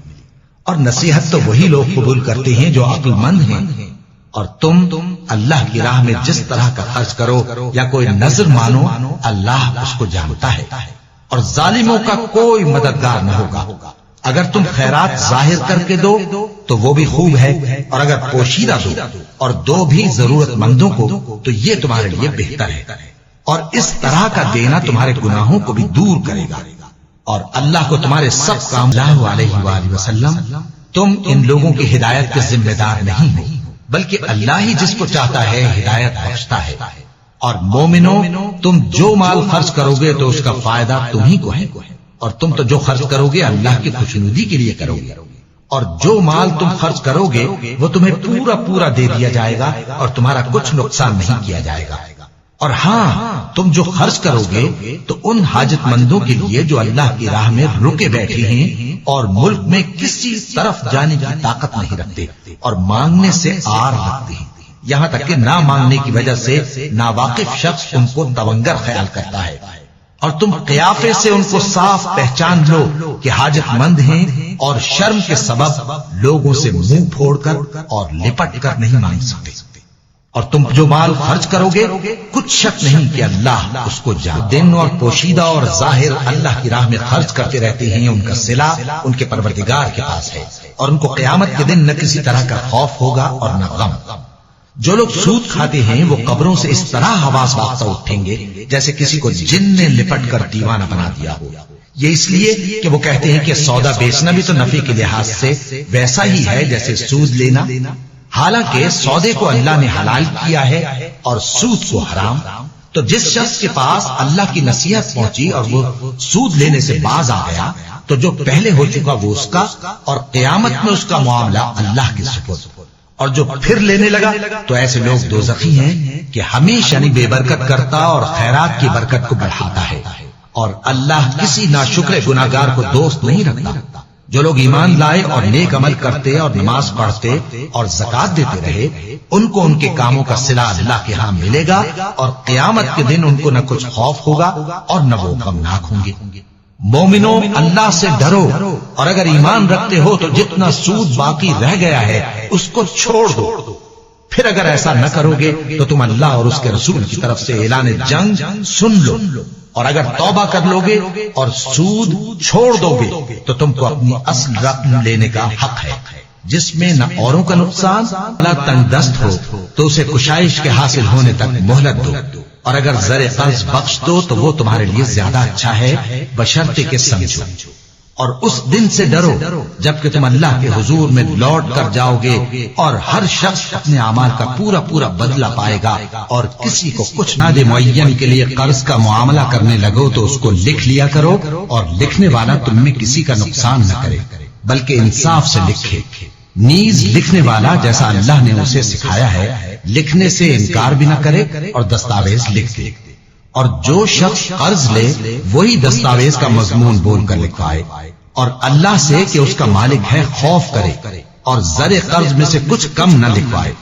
اور نصیحت تو وہی لوگ قبول کرتے ہیں جو عقل مند ہیں، اور تم اللہ کی راہ میں جس طرح کا خرچ کرو یا کوئی نظر مانو اللہ اس کو جانتا ہے، اور ظالموں کا کوئی مددگار نہ ہوگا۔ اگر تم خیرات ظاہر کر کے دو تو وہ بھی خوب ہے، اور اگر پوشیدہ دو اور دو بھی ضرورت مندوں کو تو یہ تمہارے لیے بہتر ہے، اور اس طرح کا دینا تمہارے گناہوں کو بھی دور کرے گا۔ اور اللہ کو تمہارے سب کام اللہ علیہ وآلہ وسلم، تم ان لوگوں کی ہدایت کے ذمہ دار نہیں ہو، بلکہ اللہ ہی جس کو چاہتا ہے ہدایت بخشتا ہے۔ اور مومنوں، تم جو مال خرچ کرو گے تو اس کا فائدہ تمہیں کو ہے، اور تم تو جو خرچ کرو گے اللہ کی خوشنودی کے لیے کرو گے، اور جو مال تم خرچ کرو گے وہ تمہیں پورا پورا دے دیا جائے گا اور تمہارا کچھ نقصان نہیں کیا جائے گا۔ اور ہاں، تم جو خرچ کرو گے تو ان حاجت مندوں کے لیے جو اللہ کی راہ میں رکے بیٹھے ہیں اور ملک میں کسی طرف جانے کی طاقت نہیں رکھتے اور مانگنے سے آر رکھتے ہیں، یہاں تک کہ نہ مانگنے کی وجہ سے ناواقف شخص ان کو تونگر خیال کرتا ہے، اور تم قیافے سے ان کو صاف پہچان لو کہ حاجت مند ہیں، اور شرم کے سبب لوگوں سے منہ پھوڑ کر اور لپٹ کر نہیں مانگ سکتے۔ اور تم جو مال خرچ کرو گے کچھ شک نہیں کہ اللہ اس کو جان۔ دن اور پوشیدہ اور ظاہر اللہ کی راہ میں خرچ کرتے رہتے ہیں، ان کا صلہ ان کے پروردگار کے پاس ہے، اور ان کو قیامت کے دن نہ کسی طرح کا خوف ہوگا اور نہ غم۔ جو لوگ سود کھاتے ہیں وہ قبروں سے اس طرح حواس باختہ اٹھیں گے جیسے کسی کو جن نے لپٹ کر دیوانہ بنا دیا ہو۔ یہ اس لیے کہ وہ کہتے ہیں کہ سودا بیچنا بھی تو نفع کے لحاظ سے ویسا ہی ہے جیسے سود لینا، حالانکہ سودے کو اللہ نے حلال کیا ہے اور سود کو حرام۔ تو جس شخص کے پاس اللہ کی نصیحت پہنچی اور وہ سود لینے سے باز آ گیا تو جو پہلے ہو چکا وہ اس کا، اور قیامت میں اس کا معاملہ اللہ کے سپرد۔ اور جو پھر لینے لگا تو ایسے لوگ دوزخی ہیں کہ ہمیشہ بے برکت کرتا اور خیرات کی برکت کو بڑھاتا ہے، اور اللہ کسی ناشکر گناہگار کو دوست نہیں رکھتا۔ جو لوگ ایمان لائے اور نیک عمل کرتے اور نماز پڑھتے اور زکات دیتے رہے، ان کو ان کے کاموں کا صلہ اللہ کے ہاں ملے گا، اور قیامت کے دن ان کو نہ کچھ خوف ہوگا اور نہ وہ غمناک ہوں گے۔ مومنوں، اللہ سے ڈرو، اور اگر ایمان رکھتے ہو تو جتنا سود باقی رہ گیا ہے اس کو چھوڑ دو۔ پھر اگر ایسا نہ کرو گے تو تم اللہ اور اس کے رسول کی طرف سے اعلان جنگ سن لو، اور اگر توبہ کر لو گے اور سود چھوڑ دو گے تو تم کو اپنی اصل رقم لینے کا حق ہے، جس میں نہ اوروں کا نقصان نہ تنگ دست ہو، تو اسے کشائش کے حاصل ہونے تک مہلت دو، اور اگر زر قرض بخش دو تو وہ تمہارے لیے زیادہ اچھا ہے، بشرطے کہ سمجھو۔ اور اس دن سے ڈرو جبکہ تم اللہ کے حضور میں لوٹ کر جاؤ گے، اور ہر شخص اپنے اعمال کا پورا پورا بدلہ پائے گا، اور کسی کو کچھ نہ دے۔ معین کے لیے قرض کا معاملہ کرنے لگو تو اس کو لکھ لیا کرو، اور لکھنے والا تم میں کسی کا نقصان نہ کرے بلکہ انصاف سے لکھے۔ نیز لکھنے والا جیسا اللہ نے اسے سکھایا ہے لکھنے سے انکار بھی نہ کرے اور دستاویز لکھ دے، اور جو شخص قرض لے وہی دستاویز کا مضمون بول کر لکھوائے، اور اللہ سے کہ اس کا مالک ہے خوف کرے، اور زر قرض میں سے کچھ کم نہ لکھوائے۔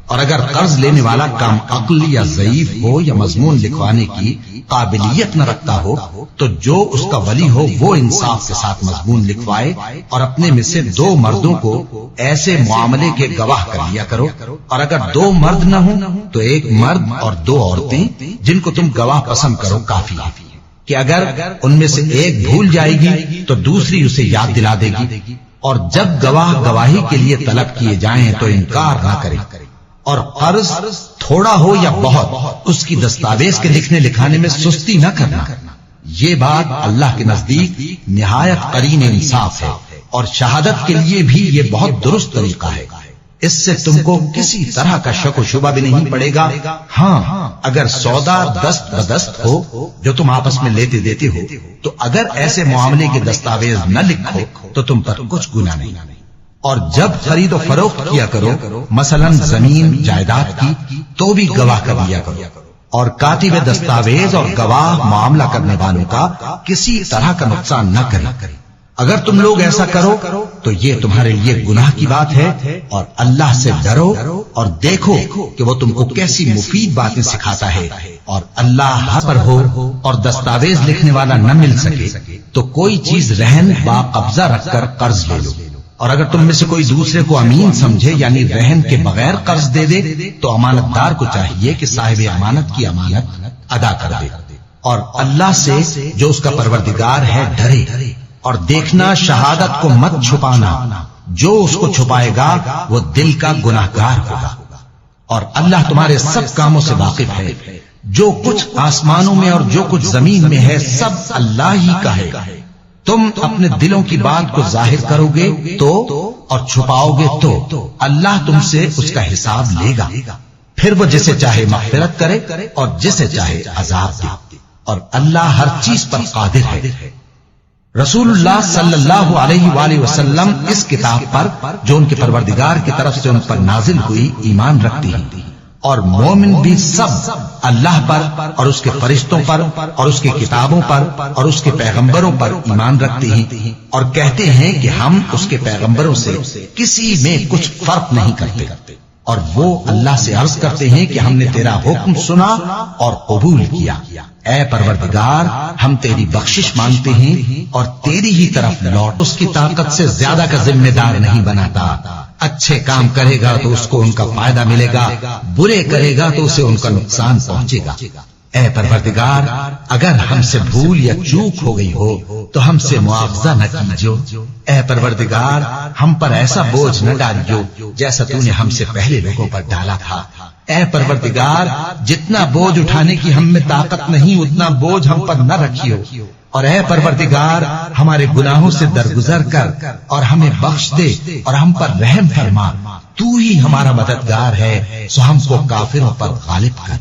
اور اگر قرض لینے والا کم عقل یا ضعیف ہو یا مضمون لکھوانے کی قابلیت نہ رکھتا ہو تو جو اس کا ولی ہو وہ انصاف کے ساتھ مضمون لکھوائے، اور اپنے میں سے 2 مردوں کو ایسے معاملے کے گواہ کر لیا کرو، اور اگر 2 مرد نہ ہوں تو 1 مرد اور 2 عورتیں جن کو تم گواہ پسند کرو کافی ہے، کہ اگر ان میں سے ایک بھول جائے گی تو دوسری اسے یاد دلا دے گی، اور جب گواہ گواہی کے لیے طلب کیے جائیں تو انکار نہ کرے۔ اور قرض تھوڑا ہو یا بہت اس کی دستاویز کے لکھنے لکھانے میں سستی نہ کرنا، یہ بات اللہ کے نزدیک نہایت قرین انصاف ہے، اور شہادت کے لیے بھی یہ بہت درست طریقہ ہے۔ اس سے تم کو کسی طرح کا شک و شبہ بھی نہیں پڑے گا۔ ہاں، اگر سودا دست بدست ہو جو تم آپس میں لیتے دیتے ہو تو اگر ایسے معاملے کے دستاویز نہ لکھو تو تم پر کچھ گناہ نہیں۔ اور جب خرید و فروخت کیا کرو، مثلا زمین جائیداد کی، تو بھی گواہ کر لیا کرو، اور کاتب دستاویز اور گواہ معاملہ کرنے والوں کا کسی طرح کا نقصان نہ کرے۔ اگر تم لوگ ایسا کرو تو یہ تمہارے لیے گناہ کی بات ہے، اور اللہ سے ڈرو اور دیکھو کہ وہ تم کو کیسی مفید باتیں سکھاتا ہے۔ اور اللہ حق پر ہو اور دستاویز لکھنے والا نہ مل سکے تو کوئی چیز رہن با قبضہ رکھ کر قرض لے لو، اور اگر تم میں سے کوئی دوسرے کو امین سمجھے یعنی رہن کے بغیر قرض دے دے تو امانت دار کو چاہیے کہ صاحب امانت کی امانت ادا کر دے، اور اللہ سے جو اس کا پروردگار ہے ڈرے، اور دیکھنا شہادت کو مت چھپانا، جو اس کو چھپائے گا وہ دل کا گناہگار ہوگا، اور اللہ تمہارے سب کاموں سے واقف ہے۔ جو کچھ آسمانوں میں اور جو کچھ زمین میں ہے سب اللہ ہی کا ہے۔ تم اپنے دلوں کی بات کو ظاہر کرو گے تو اور چھپاؤ گے تو اللہ تم سے اس کا حساب لے گا، پھر وہ جسے چاہے مغفرت کرے اور جسے چاہے عذاب دے، اور اللہ ہر چیز پر قادر ہے۔ رسول اللہ صلی اللہ علیہ وآلہ وسلم اس کتاب پر جو ان کے پروردگار کی طرف سے ان پر نازل ہوئی ایمان رکھتی ہیں، اور مومن بھی سب اللہ پر اور اس کے فرشتوں پر اور اس کی کتابوں پر اور اس کے پیغمبروں پر ایمان رکھتے ہیں، اور کہتے ہیں کہ ہم اس کے پیغمبروں سے کسی میں کچھ فرق نہیں کرتے، اور وہ اللہ سے عرض کرتے ہیں کہ ہم نے تیرا حکم سنا اور قبول کیا۔ اے پروردگار، ہم تیری بخشش مانگتے ہیں اور تیری ہی طرف لوٹ، اس کی طاقت سے زیادہ کا ذمہ دار نہیں بناتا۔ اچھے کام کرے گا تو اس کو ان کا فائدہ ملے گا، برے کرے گا تو اسے ان کا نقصان پہنچے گا۔ اے پروردگار، اگر ہم سے بھول یا چوک ہو گئی ہو تو ہم سے مواخذہ نہ کیجو۔ اے پروردگار، ہم پر ایسا بوجھ نہ ڈالیو جیسا تو نے ہم سے پہلے لوگوں پر ڈالا تھا۔ اے پروردگار، جتنا بوجھ اٹھانے کی ہم میں طاقت نہیں اتنا بوجھ ہم پر نہ رکھیو، اور اے پروردگار، ہمارے گناہوں سے درگزر کر اور ہمیں بخش دے اور ہم پر رحم فرما۔ تو ہی ہمارا مددگار ہے، سو ہم کو کافروں پر غالب کر۔